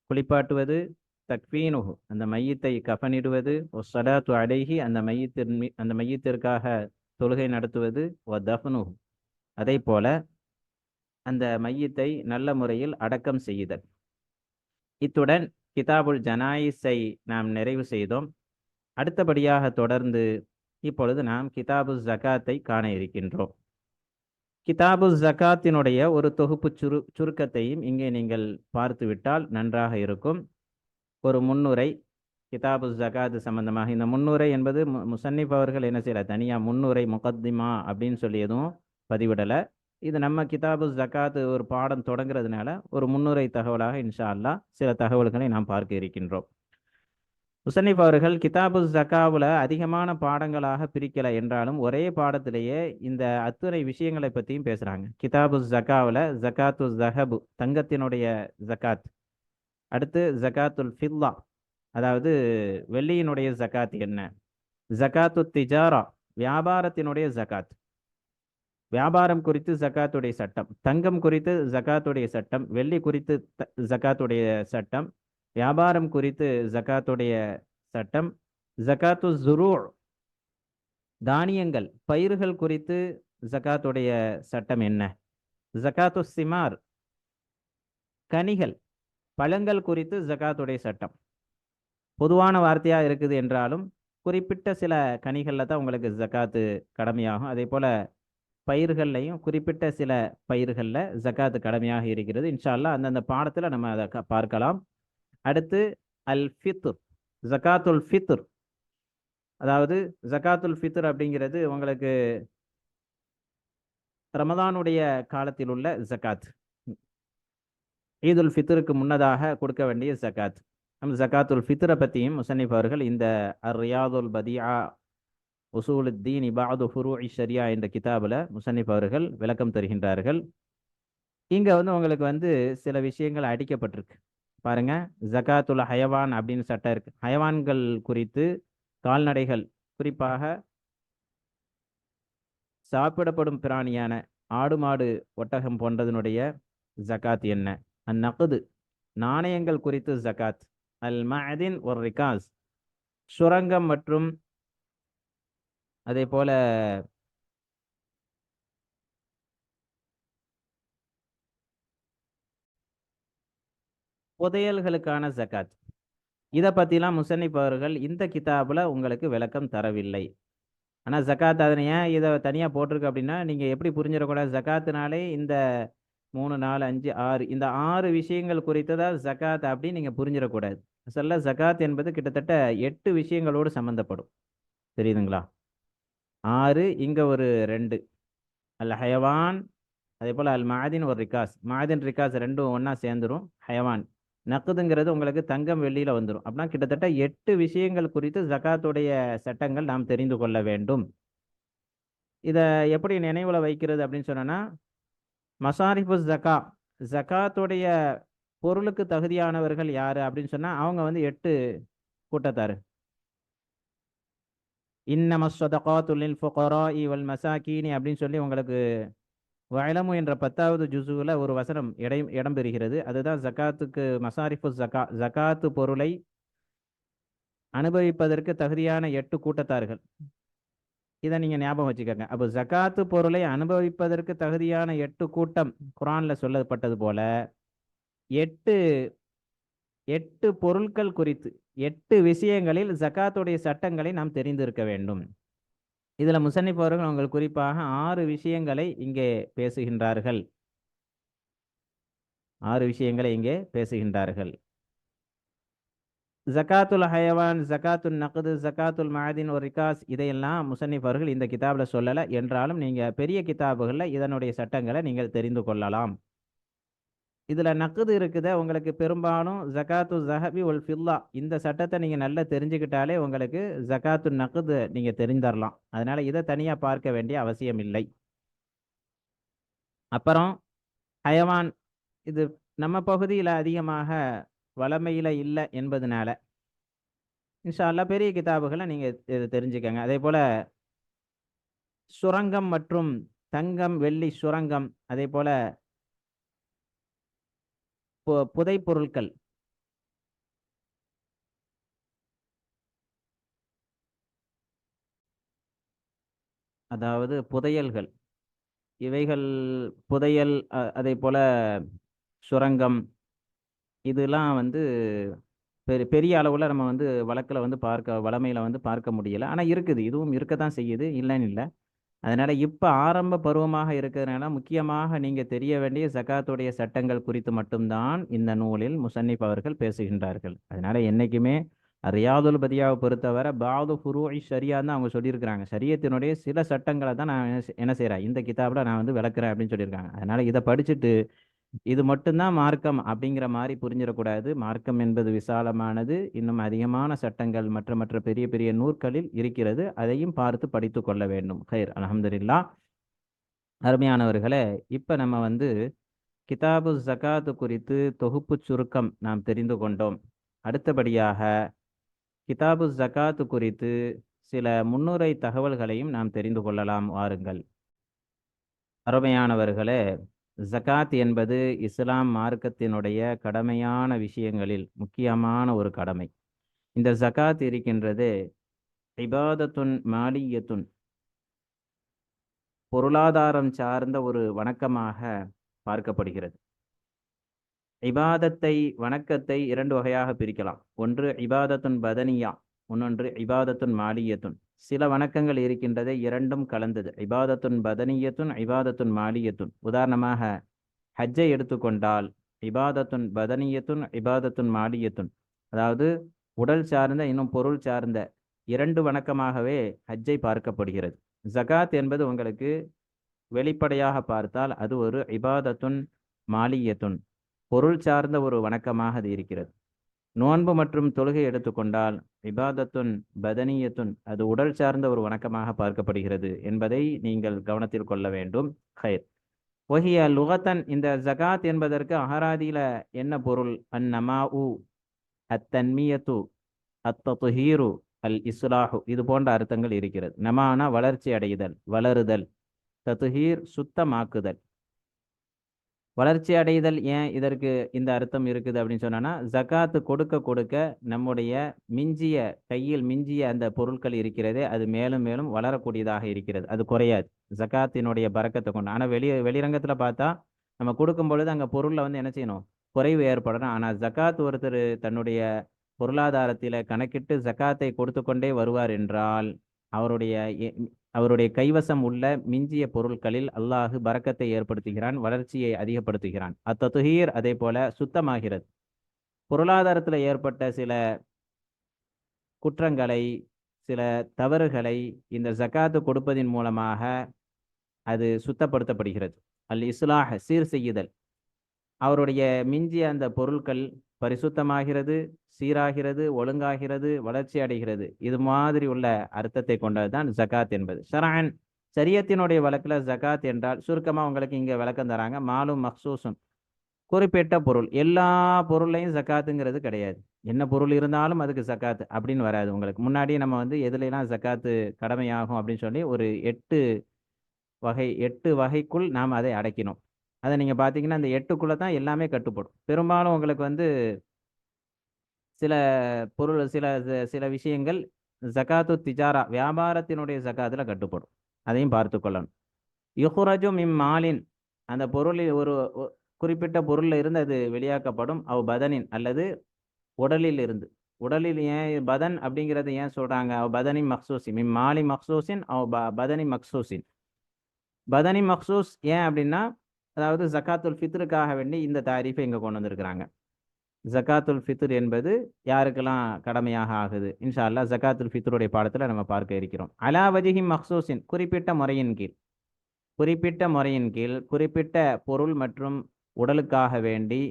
குளிப்பாட்டுவது, தக்ஃபீனுஹு, அந்த மையத்தை கஃனிடுவது, ஒஸ்ஸலாத்து அலைஹி, அந்த மையத்திற்காக தொழுகை நடத்துவது, வ தஃப்னுஹு, அதே போல அந்த மையத்தை நல்ல முறையில் அடக்கம் செய்தல். இத்துடன் கிதாபுல் ஜனாயிஸை நாம் நிறைவு செய்தோம். அடுத்தபடியாக தொடர்ந்து இப்பொழுது நாம் கிதாபு ஜகாத்தை காண இருக்கின்றோம். கிதாபு ஜகாத்தினுடைய ஒரு தொகுப்பு சுருக்கத்தையும் இங்கே நீங்கள் பார்த்துவிட்டால் நன்றாக இருக்கும். ஒரு முன்னுரை கிதாபு ஜகாத் சம்பந்தமாக. இந்த முன்னுரை என்பது முசன்னிஃப் அவர்கள் என்ன செய்யல, தனியாக முன்னுரை முகத்திமா அப்படின்னு சொல்லி எதுவும் பதிவிடலை. இது நம்ம கிதாபு ஜகாத் ஒரு பாடம் தொடங்குறதுனால ஒரு முன்னுரை தகவலாக இன்ஷா அல்லாஹ் சில தகவல்களை நாம் பார்க்க இருக்கின்றோம். முசன்னிஃப் அவர்கள் கிதாபு ஜகாவில் அதிகமான பாடங்களாக பிரிக்கலை என்றாலும் ஒரே பாடத்திலேயே இந்த அத்துணை விஷயங்களை பற்றியும் பேசுகிறாங்க. கிதாபு ஜகாவில் ஜகாத்து ஜஹபு, தங்கத்தினுடைய ஜகாத், அடுத்து ஜகாத்துல் ஃபில்லா, அதாவது வெள்ளியினுடைய ஜகாத் என்ன? ஜகாத்து திஜாரா, வியாபாரத்தினுடைய ஜகாத். வியாபாரம் குறித்து ஜகாத்துடைய சட்டம், தங்கம் குறித்து ஜகாத்துடைய சட்டம், வெள்ளி குறித்து ஜகாத்துடைய சட்டம், வியாபாரம் குறித்து ஜகாத்துடைய சட்டம். ஜகாத்து ஜுரூ, தானியங்கள் பயிர்கள் குறித்து ஜகாத்துடைய சட்டம் என்ன? ஜகாத்து சிமார், கனிகள் பழங்கள் குறித்து ஜகாத்துடைய சட்டம். பொதுவான வார்த்தையாக இருக்குது என்றாலும் குறிப்பிட்ட சில கனிகளில் தான் உங்களுக்கு ஜகாத்து கடமையாகும். அதே போல் பயிர்கள்லையும் குறிப்பிட்ட சில பயிர்களில் ஜகாத்து கடமையாக இருக்கிறது. இன்ஷா அல்லாஹ் அந்தந்த பாடத்தில் நம்ம அதை பார்க்கலாம். அடுத்து அல் ஃபித்ர், ஜகாத்துல் ஃபித்ர். அதாவது ஜகாத்துல் ஃபித்ர் அப்படிங்கிறது உங்களுக்கு ரமதானுடைய காலத்தில் உள்ள ஜகாத், ஈதுல் ஃபித்ருக்கு முன்னதாக கொடுக்க வேண்டிய ஜகாத். நம்ம ஜகாத்துல் ஃபித்ரை பற்றியும் முசன்னிஃப் அவர்கள் இந்த ரியாதுல் பதியா உசூலுத்தீன் இபாது ஃபுரூஇ ஷரியா என்ற கிதாபில் முசன்னிஃப் அவர்கள் விளக்கம் தருகின்றார்கள். இங்கே உங்களுக்கு சில விஷயங்கள் அடிக்கப்பட்டிருக்கு பாருங்க. ஜகாத்துல் ஹயவான் அப்படின்னு சட்டம் இருக்கு. ஹயவான்கள் குறித்து, கால்நடைகள் குறிப்பாக சாப்பிடப்படும் பிராணியான ஆடு மாடு ஒட்டகம் போன்றதனுடைய ஜகாத் என்ன? அந்நகுது, நாணயங்கள் குறித்து ஜகாத். அல் மஅதின் ஒரு ரிகாஸ், சுரங்கம் மற்றும் அதே போல புதையல்களுக்கான ஜகாத். இதை பற்றிலாம் முசன்னிஃப் அவர்கள் இந்த கிதாபில் உங்களுக்கு விளக்கம் தரவில்லை. ஆனால் ஜகாத் அதனை ஏன் இதை தனியாக போட்டிருக்கு அப்படின்னா, நீங்கள் எப்படி புரிஞ்சிடக்கூடாது, ஜகாத்துனாலே இந்த 3, 4, 5, 6 இந்த 6 விஷயங்கள் குறித்ததான் ஜகாத் அப்படின்னு நீங்கள் புரிஞ்சிடக்கூடாது. அசல்ல ஜகாத் என்பது கிட்டத்தட்ட 8 விஷயங்களோடு சம்மந்தப்படும். தெரியுதுங்களா? 6, இங்கே ஒரு 2, அல் ஹயவான், அதே போல் அல் மஅதின் ஒரு ரிகாஸ். மஅதின் ரிகாஸ் ரெண்டும் ஒன்றா சேர்ந்துடும். ஹயவான் நக்குதுங்கிறது உங்களுக்கு தங்கம் வெள்ளியில் வந்துடும். அப்படின்னா கிட்டத்தட்ட 8 விஷயங்கள் குறித்து ஜகாத்துடைய சட்டங்கள் நாம் தெரிந்து கொள்ள வேண்டும். இதை எப்படி நினைவில் வைக்கிறது அப்படின்னு சொன்னோன்னா, மசாரிஃபு ஜகா, ஜகாத்துடைய பொருளுக்கு தகுதியானவர்கள் யார் அப்படின்னு சொன்னால் அவங்க 8 கூட்டத்தார். இன்னம ஸதகாத்து லில் ஃபுகராஇ வல் மசாகீனி அப்படின்னு சொல்லி உங்களுக்கு வயலமு என்ற 10வது ஜுஸுவில் ஒரு வசனம் இடம்பெறுகிறது. அதுதான் ஜகாத்துக்கு மசாரிஃபு ஜகா, ஜகாத்து பொருளை அனுபவிப்பதற்கு தகுதியான 8 கூட்டத்தார்கள். இதை நீங்கள் ஞாபகம் வச்சுக்கோங்க. அப்போ ஜகாத்து பொருளை அனுபவிப்பதற்கு தகுதியான 8 கூட்டம் குரானில் சொல்லப்பட்டது போல 8 பொருட்கள் குறித்து 8 விஷயங்களில் ஜகாத்துடைய சட்டங்களை நாம் தெரிந்திருக்க வேண்டும். இதில் முசன்னிஃப் அவர்கள் அவர்கள் குறிப்பாக 6 விஷயங்களை இங்கே பேசுகின்றார்கள். 6 விஷயங்களை இங்கே பேசுகின்றார்கள். ஜகாத்துல் ஹயவான், ஜகாத்துல் நக்து, ஜகாத்துல் மஅதின் ஒரு ரிகாஸ், இதையெல்லாம் முசன்னிஃப் அவர்கள் இந்த கிதாபில் சொல்லலை. என்றாலும் நீங்கள் பெரிய கிதாபுகளில் இதனுடைய சட்டங்களை நீங்கள் தெரிந்து கொள்ளலாம். இதில் நக்குது இருக்குத உங்களுக்கு பெரும்பாலும் ஜகாத்து ஜஹபி ஒல் ஃபில்லா, இந்த சட்டத்தை நீங்கள் நல்லா தெரிஞ்சுக்கிட்டாலே உங்களுக்கு ஜகாத்து நக்குது நீங்கள் தெரிந்தரலாம். அதனால் இதை தனியாக பார்க்க வேண்டிய அவசியம் இல்லை. அப்புறம் ஹயவான், இது நம்ம பகுதியில் அதிகமாக வளமையில் இல்லை என்பதனால இன்ஷா அல்லாஹ் பெரிய கிதாபுகளை நீங்கள் இது தெரிஞ்சுக்கங்க. அதே போல் சுரங்கம் மற்றும் தங்கம் வெள்ளி சுரங்கம், அதே போல் புதை பொருட்கள், அதாவது புதையல்கள், இவைகள் புதையல், அதே போல சுரங்கம், இதெல்லாம் பெரிய அளவில் நம்ம வழக்கில் வளமையில் பார்க்க முடியலை. ஆனால் இருக்குது, இதுவும் இருக்க தான் செய்யுது, இல்லைன்னு இல்லை. அதனால் இப்போ ஆரம்ப பருவமாக இருக்கிறதுனால முக்கியமாக நீங்கள் தெரிய வேண்டிய ஜகாத்துடைய சட்டங்கள் குறித்து மட்டும்தான் இந்த நூலில் முசன்னிஃப் அவர்கள் பேசுகின்றார்கள். அதனால் என்றைக்குமே ரியாதுல் பதியாவை பொறுத்தவரை பாது ஃபுரூஇ ஷரியா தான் அவங்க சொல்லியிருக்கிறாங்க. ஷரியத்தினுடைய சில சட்டங்களை தான் நான் என்ன செய்கிறேன், இந்த கிதாபில் நான் விளக்குறேன் அப்படின்னு சொல்லியிருக்காங்க. அதனால் இதை படிச்சுட்டு இது மட்டும்தான் மார்க்கம் அப்படிங்கிற மாதிரி புரிஞ்சிடக்கூடாது. மார்க்கம் என்பது விசாலமானது, இன்னும் அதிகமான சட்டங்கள் மற்ற பெரிய பெரிய நூற்களில் இருக்கிறது. அதையும் பார்த்து படித்து கொள்ள வேண்டும். ஹைர், அல்ஹம்துலில்லாஹ். அருமையானவர்களே, இப்போ நம்ம கிதாபு ஜகாத்து குறித்து தொகுப்பு சுருக்கம் நாம் தெரிந்து கொண்டோம். அடுத்தபடியாக கிதாபு ஜகாத் குறித்து சில முன்னுரை தகவல்களையும் நாம் தெரிந்து கொள்ளலாம் வாருங்கள். அருமையானவர்களே, ஜகாத் என்பது இஸ்லாம் மார்க்கத்தினுடைய கடமையான விஷயங்களில் முக்கியமான ஒரு கடமை. இந்த ஜகாத் இருக்கின்றது இபாதத்துன் மாலியத்துன், பொருளாதாரம் சார்ந்த ஒரு வணக்கமாக பார்க்கப்படுகிறது. இபாதத்தை, வணக்கத்தை இரண்டு வகையாக பிரிக்கலாம். ஒன்று இபாதத்துன் பதனியா, இன்னொன்று இபாதத்துன் மாலியத்துன். சில வணக்கங்கள் இருக்கின்றதை இரண்டும் கலந்தது, இபாதத்துன் பதனியத்துன் இபாதத்துன் மாலியத்துன். உதாரணமாக ஹஜ்ஜை எடுத்துக்கொண்டால் இபாதத்துன் பதனியத்துன் இபாதத்துன் மாலியத்துன், அதாவது உடல் சார்ந்த இன்னும் பொருள் சார்ந்த இரண்டு வணக்கமாகவே ஹஜ்ஜை பார்க்கப்படுகிறது. ஜகாத் என்பது உங்களுக்கு வெளிப்படையாக பார்த்தால் அது ஒரு இபாதத்துன் மாலியத்துன், பொருள் சார்ந்த ஒரு வணக்கமாக அது இருக்கிறது. நோன்பு மற்றும் தொழுகை எடுத்துக்கொண்டால் இபாதத்துன் பதனியத்துன், அது உடல் சார்ந்த ஒரு வணக்கமாக பார்க்கப்படுகிறது என்பதை நீங்கள் கவனத்தில் கொள்ள வேண்டும். ஹைர் ஒஹிய லுகத்தன், இந்த ஜகாத் என்பதற்கு அகராதியில என்ன பொருள்? அந்நமாஉ, அத்தன்மியத்து, அத்ததுஹீரு, அல் இஸ்லாஹு, இது போன்ற அர்த்தங்கள் இருக்கிறது. நமானா வளர்ச்சி அடைதல், வளருதல். ததுஹீர் சுத்தமாக்குதல். வளர்ச்சி அடைதல் ஏன் இதற்கு இந்த அர்த்தம் இருக்குது அப்படின்னு சொன்னா, ஜகாத்து கொடுக்க கொடுக்க நம்முடைய மிஞ்சிய, கையில் மிஞ்சிய அந்த பொருட்கள் இருக்கிறதே அது மேலும் மேலும் வளரக்கூடியதாக இருக்கிறது, அது குறையாது ஜகாத்தினுடைய பறக்கத்தை கொண்டு. ஆனால் வெளிரங்கத்துல பார்த்தா நம்ம கொடுக்கும் பொழுது அங்கே பொருளில் வந்து என்ன செய்யணும், குறைவு ஏற்படணும். ஆனால் ஜகாத் ஒருத்தர் தன்னுடைய பொருளாதாரத்தில் கணக்கிட்டு ஜகாத்தை கொடுத்து கொண்டே வருவார் என்றால் அவருடைய கைவசம் உள்ள மிஞ்சிய பொருட்களில் அல்லாஹு பரக்கத்தை ஏற்படுத்துகிறான், வளர்ச்சியை அதிகப்படுத்துகிறான். அத்ததுஹீர் அதே போல சுத்தமாகிறது. பொருளாதாரத்தில் ஏற்பட்ட சில குற்றங்களை, சில தவறுகளை இந்த ஜகாத்து கொடுப்பதின் மூலமாக அது சுத்தப்படுத்தப்படுகிறது. அல் இஸ்லாஹ், சீர் செய்யுதல். அவருடைய மிஞ்சிய அந்த பொருட்கள் பரிசுத்தமாகிறது, சீராகிறது, ஒழுங்காகிறது, வளர்ச்சி அடைகிறது. இது மாதிரி உள்ள அர்த்தத்தை கொண்டதுதான் ஜகாத் என்பது. ஷரஅன், சரியத்தினுடைய வழக்கில் ஜகாத் என்றால் சுருக்கமாக உங்களுக்கு இங்கே விளக்கம் தராங்க. மாலும் மக்சூசுன், குறிப்பிட்ட பொருள். எல்லா பொருளையும் ஜக்காத்துங்கிறது கிடையாது. என்ன பொருள் இருந்தாலும் அதுக்கு ஜக்காத்து அப்படின்னு வராது. உங்களுக்கு முன்னாடியே நம்ம வந்து எதுலாம் ஜக்காத்து கடமையாகும் அப்படின்னு சொல்லி ஒரு 8 வகைக்குள் நாம் அதை அடைக்கணும். அதை நீங்கள் பார்த்தீங்கன்னா அந்த 8க்குள்ளே தான் எல்லாமே கட்டுப்படும். பெரும்பாலும் உங்களுக்கு வந்து சில பொருள், சில விஷயங்கள் ஜகாத்து திஜாரா, வியாபாரத்தினுடைய ஜகாத்தில் கட்டுப்படும். அதையும் பார்த்து கொள்ளணும். யுஹ்ரஜு மிம் மாலின், அந்த பொருளில் ஒரு குறிப்பிட்ட பொருளில் இருந்து அது வெளியாக்கப்படும். அவ் பதனின், அல்லது உடலில் இருந்து. உடலில் ஏன் பதன் அப்படிங்கிறது ஏன் சொல்கிறாங்க? அவ் பதனி மக்சூசின், மிம் மாலி மக்சூசின் அவ் பதனி மக்சூசின். பதனி மக்சூஸ் ஏன் அப்படின்னா, அதாவது ஜகாத்துல் ஃபித்ருக்காக வேண்டி இந்த தாரீஃபை இங்கே கொண்டு வந்திருக்கிறாங்க. ஜகாத்துல் ஃபித்ர் என்பது யாருக்கெல்லாம் கடமையாக ஆகுது? இன்ஷா அல்லாஹ் ஜகாத்துல் ஃபித்ருடைய பாடத்தில் நம்ம பார்க்க இருக்கிறோம். அலா வஜிஹி மக்சூசின், குறிப்பிட்ட முறையின் கீழ். குறிப்பிட்ட முறையின் கீழ் குறிப்பிட்ட பொருள் மற்றும் உடலுக்காக வேண்டி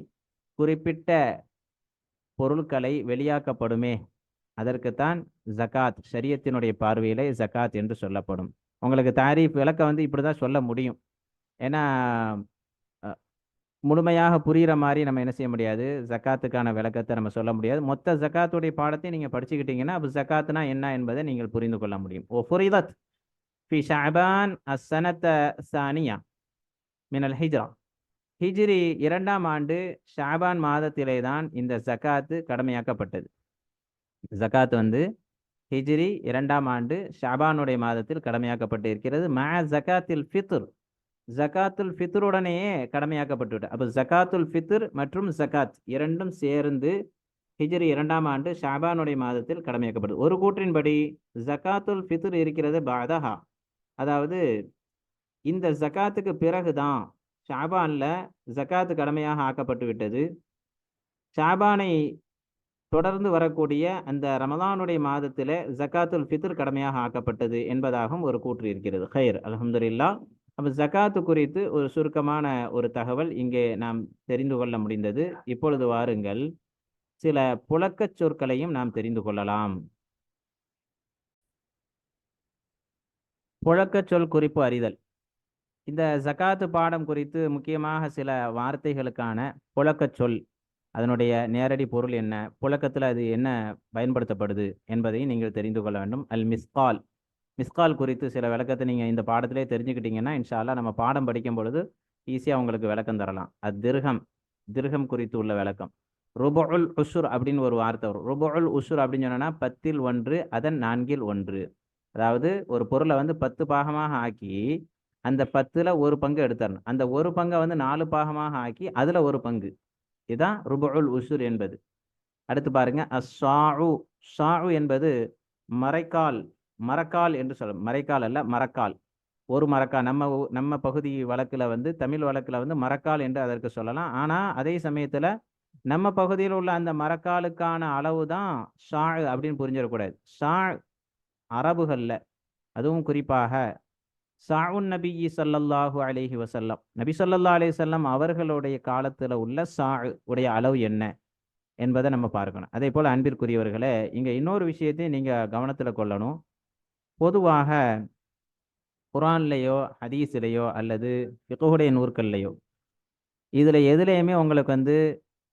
குறிப்பிட்ட பொருட்களை வெளியாக்கப்படுமே, அதற்குத்தான் ஜகாத் ஷரியத்தினுடைய பார்வையிலே ஜகாத் என்று சொல்லப்படும். உங்களுக்கு தாரீஃப் விளக்கம் வந்து இப்படி தான் சொல்ல முடியும். ஏன்னா முழுமையாக புரிகிற மாதிரி நம்ம என்ன செய்ய முடியாது, ஜக்காத்துக்கான விளக்கத்தை நம்ம சொல்ல முடியாது. மொத்த ஜக்காத்துடைய பாடத்தை நீங்கள் படிச்சுக்கிட்டீங்கன்னா அப்போ ஜக்காத்துனா என்ன என்பதை நீங்கள் புரிந்து கொள்ள முடியும். ஓ ஃபுரிதத் ஃபி ஷஅபான் அஸ்ஸனத ஸானியா மினல் ஹிஜ்ரா, ஹிஜ்ரி 2ஆம் ஆண்டு ஷாபான் மாதத்திலே தான் இந்த ஜக்காத்து கடமையாக்கப்பட்டது. ஜக்காத் வந்து ஹிஜ்ரி 2ஆம் ஆண்டு ஷாபானுடைய மாதத்தில் கடமையாக்கப்பட்டு இருக்கிறது. மா ஜக்காத்தில் ஃபித்ர், ஜக்காத்துல் ஃபித்ருடனேயே கடமையாக்கப்பட்டு. அப்போ ஜக்காத்துல் ஃபித்ர் மற்றும் ஜக்காத் இரண்டும் சேர்ந்து ஹிஜ்ரி 2ஆம் ஆண்டு ஷாபானுடைய மாதத்தில் கடமையாக்கப்பட்டது. ஒரு கூற்றின்படி ஜக்காத்துல் ஃபித்ர் இருக்கிறது பாதஹா, அதாவது இந்த ஜக்காத்துக்கு பிறகுதான் ஷாபான்ல ஜக்காத்து கடமையாக ஆக்கப்பட்டு விட்டது. ஷாபானை தொடர்ந்து வரக்கூடிய அந்த ரமலானுடைய மாதத்தில் ஜக்காத்துல் ஃபித்ர் கடமையாக ஆக்கப்பட்டது என்பதாகவும் ஒரு கூற்று இருக்கிறது. ஹைர், அல்ஹம்துலில்லாஹ். அப்போ ஜக்காத்து குறித்து ஒரு சுருக்கமான ஒரு தகவல் இங்கே நாம் தெரிந்து கொள்ள முடிந்தது. இப்பொழுது வாருங்கள், சில புழக்கச் சொற்களையும் நாம் தெரிந்து கொள்ளலாம். புழக்கச் சொல் குறிப்பு அறிதல். இந்த ஜக்காத்து பாடம் குறித்து முக்கியமாக சில வார்த்தைகளுக்கான புழக்கச் சொல் அதனுடைய நேரடி பொருள் என்ன, புழக்கத்தில் அது என்ன பயன்படுத்தப்படுது என்பதையும் நீங்கள் தெரிந்து கொள்ள வேண்டும். அல் மிஸ்கால், மிஸ்கால் குறித்து சில விளக்கத்தை நீங்கள் இந்த பாடத்திலே தெரிஞ்சுக்கிட்டீங்கன்னா இன்ஷா அல்லாஹ் நம்ம பாடம் படிக்கும் பொழுது ஈஸியாக உங்களுக்கு விளக்கம் தரலாம். அது திர்ஹம், திர்ஹம் குறித்து உள்ள விளக்கம். ருபுல் உஷுர் அப்படின்னு ஒரு வார்த்தை வரும். ருபுல் உஷுர் அப்படின்னு சொன்னோன்னா 10ல் 1, அதன் 4ல் 1. அதாவது ஒரு பொருளை வந்து 10 பாகமாக ஆக்கி அந்த 10ல் ஒரு பங்கு எடுத்துடணும். அந்த ஒரு பங்கை வந்து 4 பாகமாக ஆக்கி அதில் ஒரு பங்கு, இதுதான் ருபுல் உஷுர் என்பது. அடுத்து பாருங்க, அஸ்ஸாஉ, ஸாஉ என்பது மரைக்கால், மரக்கால் என்று சொல்லும். மரைக்கால் அல்ல, மரக்கால். ஒரு மரக்கால். நம்ம பகுதி வழக்கில் வந்து, தமிழ் வழக்கில் வந்து மரக்கால் என்று அதற்கு சொல்லலாம். ஆனால் அதே சமயத்தில் நம்ம பகுதியில் உள்ள அந்த மரக்காலுக்கான அளவு தான் ஷா அப்படின்னு புரிஞ்சிடக்கூடாது. ஷா அரபுகளில், அதுவும் குறிப்பாக சாவுன் நபி ஸல்லல்லாஹு அலைஹி வஸல்லம், நபி ஸல்லல்லாஹு அலைஹி வஸல்லம் அவர்களுடைய காலத்தில் உள்ள ஷா உடைய அளவு என்ன என்பதை நம்ம பார்க்கணும். அதே போல் அன்பிற்குரியவர்களே, இங்கே இன்னொரு விஷயத்தையும் நீங்கள் கவனத்தில் கொள்ளணும். பொதுவாக குரான்லேயோ ஹதீஸ்லேயோ அல்லது ஃபிக்ஹுடைய நூற்கள்லையோ இதில் எதுலேயுமே உங்களுக்கு வந்து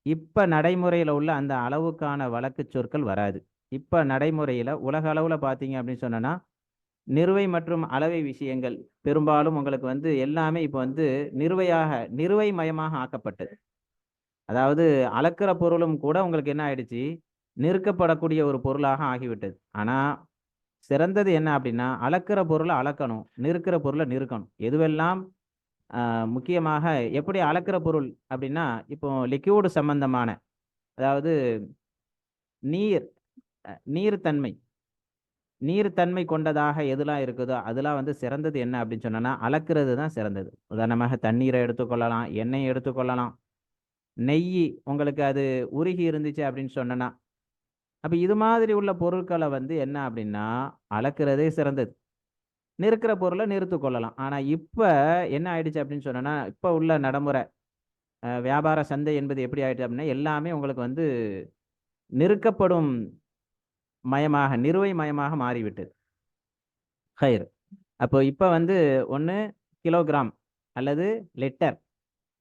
இப்போ நடைமுறையில் உள்ள அந்த அளவுக்கான வழக்கு சொற்கள் வராது. இப்போ நடைமுறையில் உலக அளவில் பார்த்தீங்க அப்படின்னு சொன்னோன்னா நிறுவை மற்றும் அளவை விஷயங்கள் பெரும்பாலும் உங்களுக்கு வந்து எல்லாமே இப்போ வந்து நிறுவை மயமாக ஆக்கப்பட்டது. அதாவது அளக்கிற பொருளும் கூட உங்களுக்கு என்ன ஆயிடுச்சு, நிறுக்கப்படக்கூடிய ஒரு பொருளாக ஆகிவிட்டது. ஆனால் சிறந்தது என்ன அப்படின்னா, அளக்கிற பொருளை அளக்கணும், நிறுக்கிற பொருளை நிறுக்கணும். எதுவெல்லாம் முக்கியமாக எப்படி அளக்கிற பொருள் அப்படின்னா, இப்போ லிக்யூடு சம்பந்தமான, அதாவது நீர், நீர்த்தன்மை, நீர்த்தன்மை கொண்டதாக எதுலாம் இருக்குதோ அதெல்லாம் வந்து சிறந்தது என்ன அப்படின்னு சொன்னோன்னா அளக்கிறது தான் சிறந்தது. உதாரணமாக தண்ணீரை எடுத்துக்கொள்ளலாம், எண்ணெயை எடுத்துக்கொள்ளலாம், நெய் உங்களுக்கு அது உருகி இருந்துச்சு அப்படின்னு சொன்னோன்னா, அப்போ இது மாதிரி உள்ள பொருட்களை வந்து என்ன அப்படின்னா அளக்கிறதே சிறந்தது. நிறுக்கிற பொருளை நிறுத்து கொள்ளலாம். ஆனால் இப்போ என்ன ஆயிடுச்சு அப்படின்னு சொன்னோன்னா, இப்போ உள்ள நடைமுறை வியாபார சந்தை என்பது எப்படி ஆயிடுச்சு அப்படின்னா, எல்லாமே உங்களுக்கு வந்து நிறுக்கப்படும் மயமாக, நிறுவை மயமாக மாறிவிட்டது. ஹைர். அப்போ இப்போ வந்து ஒன்று கிலோகிராம் அல்லது லிட்டர்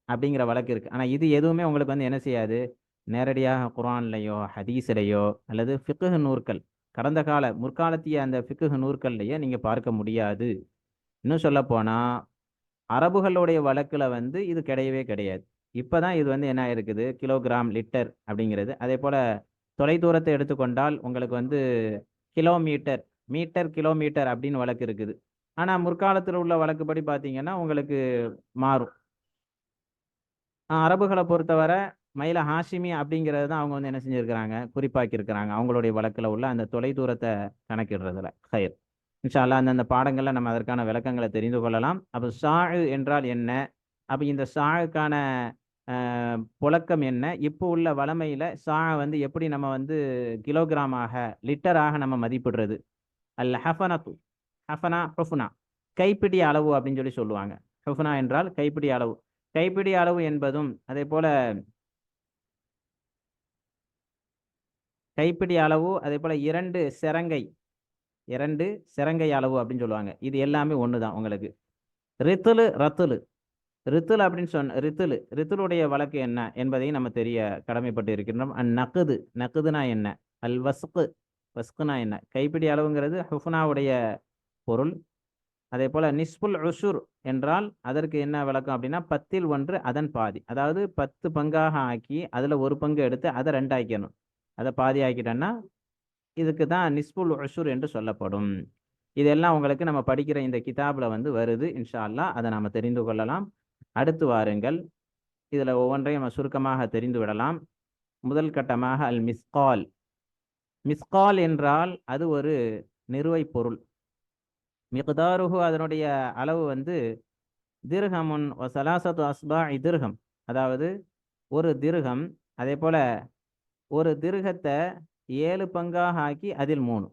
அப்படிங்கிற வழக்கு இருக்குது. ஆனால் இது எதுவுமே உங்களுக்கு வந்து என்ன செய்யாது, நேரடியாக குர்ஆன்லையோ ஹதீஸ்லையோ அல்லது ஃபிக்ஹ் நூற்கள், கடந்த கால முற்காலத்திய அந்த ஃபிக்ஹ் நூற்கள்லையோ நீங்கள் பார்க்க முடியாது. இன்னும் சொல்லப்போனால் அரபுகளுடைய வழக்கில் வந்து இது கிடையவே கிடையாது. இப்போ தான் இது வந்து என்ன இருக்குது, கிலோகிராம் லிட்டர் அப்படிங்கிறது. அதே போல் தொலைதூரத்தை எடுத்துக்கொண்டால் உங்களுக்கு வந்து கிலோமீட்டர், மீட்டர் கிலோமீட்டர் அப்படின்னு வழக்கு இருக்குது. ஆனால் முற்காலத்தில் உள்ள வழக்குப்படி பார்த்தீங்கன்னா உங்களுக்கு மாறும். அரபுகளை பொறுத்தவரை மைல ஹாஷிமி அப்படிங்கிறது தான் அவங்க வந்து என்ன செஞ்சுருக்கிறாங்க, குறிப்பாக்கியிருக்கிறாங்க அவங்களுடைய வழக்கில் உள்ள அந்த தொலைதூரத்தை கணக்கிடுறதுல. ஹைர். இன்ஷா அல்லாஹ் அந்தந்த பாடங்களில் நம்ம அதற்கான விளக்கங்களை தெரிந்து கொள்ளலாம். அப்போ ஷாஉ என்றால் என்ன, அப்போ இந்த ஷாவுக்கான புழக்கம் என்ன, இப்போ உள்ள வளமையில் ஷா வந்து எப்படி நம்ம வந்து கிலோகிராமாக லிட்டராக நம்ம மதிப்பிடுறது. அல் ஹஃபனத்து, ஹஃபனா ஹுஃப்னா, கைப்பிடி அளவு அப்படின்னு சொல்லி சொல்லுவாங்க. ஹுஃப்னா என்றால் கைப்பிடி அளவு. கைப்பிடி அளவு என்பதும் அதே போல் கைப்பிடி அளவு, அதே போல் 2 சிரங்கை, 2 சிரங்கை அளவு அப்படின்னு சொல்லுவாங்க. இது எல்லாமே ஒன்று தான் உங்களுக்கு. ரித்துலு ரத்துலு, ரித்துல் அப்படின்னு ரித்துலுடைய வழக்கு என்ன என்பதையும் நம்ம தெரிய கடமைப்பட்டு இருக்கின்றோம். நக்குது, நக்குதுனா என்ன, அல் வஸ்கு, வஸ்குனா என்ன, கைப்பிடி அளவுங்கிறது ஹுஃப்னாவுடைய பொருள். அதே போல் நிஸ்புல் உஷுர் என்றால் அதற்கு என்ன விளக்கம் அப்படின்னா 10ல் 1 அதன் பாதி. அதாவது 10 பங்காக ஆக்கி அதில் ஒரு பங்கு எடுத்து அதை 2 ஆக்கிடணும். அதை பாதி ஆக்கிட்டோன்னா இதுக்கு தான் நிஸ்புல் உஷுர் என்று சொல்லப்படும். இதெல்லாம் உங்களுக்கு நம்ம படிக்கிற இந்த கிதாபில் வந்து வருது. இன்ஷா அல்லாஹ் அதை நாம் தெரிந்து கொள்ளலாம். அடுத்து வாருங்கள், இதில் ஒவ்வொன்றையும் நம்ம சுருக்கமாக தெரிந்து விடலாம். முதல் கட்டமாக அல் மிஸ்கால். மிஸ்கால் என்றால் அது ஒரு நிறுவை பொருள். மிக்தாருஹு, அதனுடைய அளவு வந்து திர்ஹமுன் வ சலாசத்து அஸ்பாஇ திர்ஹம், அதாவது ஒரு திர்ஹம். அதே போல் ஒரு திர்ஹத்தை 7 பங்காக ஆக்கி அதில் 3,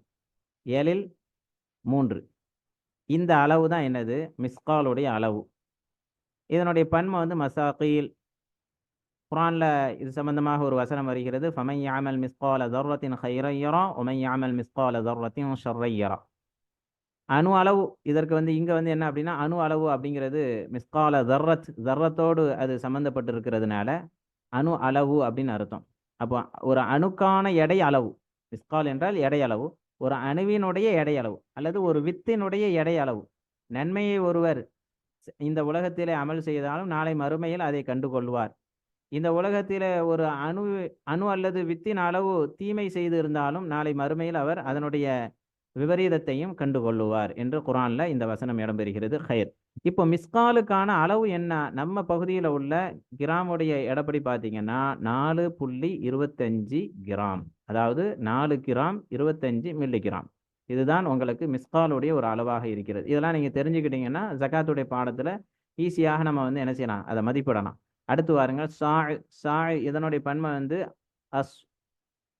7ல் 3, இந்த அளவு தான் என்னது, மிஸ்காலுடைய அளவு. இதனுடைய பன்மை வந்து மசாகீல். குர்ஆன்ல இது சம்பந்தமாக ஒரு வசனம் வருகிறது, ஃபமன் யஅமல் மிஸ்கால தர்ரத்தின் கைரன் யரா வமன் யஅமல் மிஸ்கால தர்ரத்தின் ஷர்ரன் யரா. அணு அளவு, இதற்கு வந்து இங்கே வந்து என்ன அப்படின்னா அணு அளவு அப்படிங்கிறது மிஸ்கால தர்ரத்தோடு அது சம்மந்தப்பட்டு இருக்கிறதுனால அணு அளவு அப்படின்னு அர்த்தம். அப்போ ஒரு அணுக்கான எடை அளவு, மிஸ்கால் என்றால் எடை அளவு, ஒரு அணுவினுடைய எடை அளவு அல்லது ஒரு வித்தினுடைய எடை அளவு. நன்மையை ஒருவர் இந்த உலகத்திலே அமல் செய்தாலும் நாளை மறுமையில் அதை கண்டு கொள்வார். இந்த உலகத்திலே ஒரு அணு அணு அல்லது வித்தின் அளவு தீமை செய்து இருந்தாலும் நாளை மறுமையில் அவர் அதனுடைய விபரீதத்தையும் கண்டுகொள்ளுவார் என்று குரான்ல இந்த வசனம் இடம்பெறுகிறது. ஹைர். இப்போ மிஸ்காலுக்கான அளவு என்ன? நம்ம பகுதியில் உள்ள கிராமுடைய எடைப்படி பார்த்தீங்கன்னா 4.25 கிராம், அதாவது 4 கிராம் 25 மில்லி கிராம். இதுதான் உங்களுக்கு மிஸ்காலுடைய ஒரு அளவாக இருக்கிறது. இதெல்லாம் நீங்க தெரிஞ்சுக்கிட்டீங்கன்னா ஜகாத்துடைய பாடத்துல ஈஸியாக நம்ம வந்து என்ன செய்யலாம், அதை மதிப்பிடலாம். அடுத்து வாருங்கள், சாய் இதனுடைய பன்மை வந்து அஸ்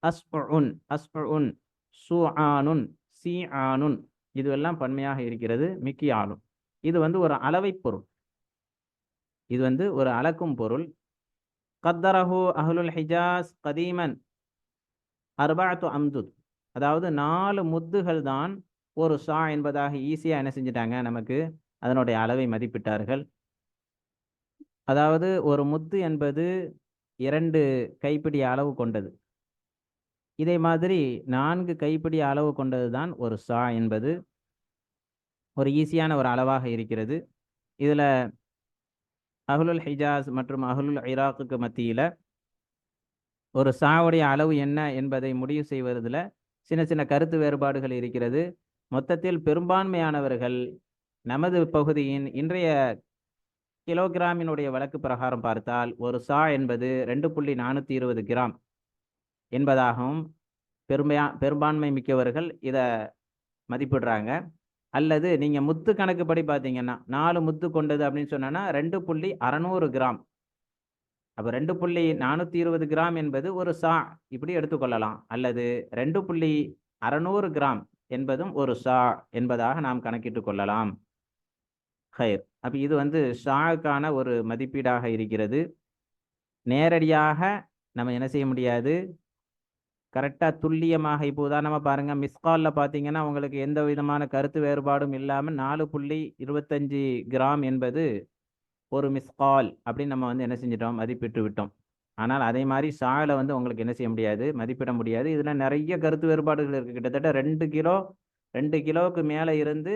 அஸ்புன் அஸ்புன் சுஆனுன் சீஆனுன், இதுவெல்லாம் பன்மையாக இருக்கிறது. மிக்கியாலும் இது வந்து ஒரு அளவை பொருள், இது வந்து ஒரு அளக்கும் பொருள். கத்தரஹு அஹ்லுல் ஹிஜாஸ் கதீமன் அர்பஅத்து அம்துத், அதாவது 4 முத்துகள் தான் ஒரு சா என்பதாக ஈஸியாக என்ன செஞ்சிட்டாங்க, நமக்கு அதனுடைய அளவை மதிப்பிட்டார்கள். அதாவது ஒரு முத்து என்பது 2 கைப்பிடி அளவு கொண்டது. இதே மாதிரி 4 கைப்பிடி அளவு கொண்டது தான் ஒரு சா என்பது. ஒரு ஈஸியான ஒரு அளவாக இருக்கிறது. இதில் அஹ்லுல் ஹிஜாஸ் மற்றும் அஹ்லுல் இராக்குக்கு மத்தியில் ஒரு சாவுடைய அளவு என்ன என்பதை முடிவு செய்வதில் சின்ன சின்ன கருத்து வேறுபாடுகள் இருக்கிறது. மொத்தத்தில் பெரும்பான்மையானவர்கள் நமது பகுதியின் இன்றைய கிலோகிராமினுடைய வழக்கு பிரகாரம் பார்த்தால் ஒரு சா என்பது 2.420 கிராம் என்பதாகவும் பெரும்பான்மை மிக்கவர்கள் இதை மதிப்பிடுறாங்க. அல்லது நீங்கள் முத்து கணக்குப்படி பார்த்தீங்கன்னா 4 முத்து கொண்டது அப்படின்னு சொன்னா 2.600 கிராம். அப்போ 2.420 கிராம் என்பது ஒரு சா இப்படி எடுத்துக்கொள்ளலாம். அல்லது 2.600 கிராம் என்பதும் ஒரு சா என்பதாக நாம் கணக்கிட்டு கொள்ளலாம். ஹைர். அப்போ இது வந்து ஷாவுக்கான ஒரு மதிப்பீடாக இருக்கிறது. நேரடியாக நம்ம என்ன செய்ய முடியாது, கரெக்டாக துல்லியமாக. இப்போ உதாரணமாக பாருங்கள், மிஸ்காலில் பார்த்தீங்கன்னா உங்களுக்கு எந்த விதமான கருத்து வேறுபாடும் இல்லாமல் 4.25 கிராம் என்பது ஒரு மிஸ்கால் அப்படின்னு நம்ம வந்து என்ன செஞ்சிட்டோம், மதிப்பிட்டு விட்டோம். ஆனால் அதே மாதிரி ஷாவில் வந்து உங்களுக்கு என்ன செய்ய முடியாது, மதிப்பிட முடியாது. இதில் நிறைய கருத்து வேறுபாடுகள் இருக்குது. கிட்டத்தட்ட 2 கிலோவுக்கு மேலே இருந்து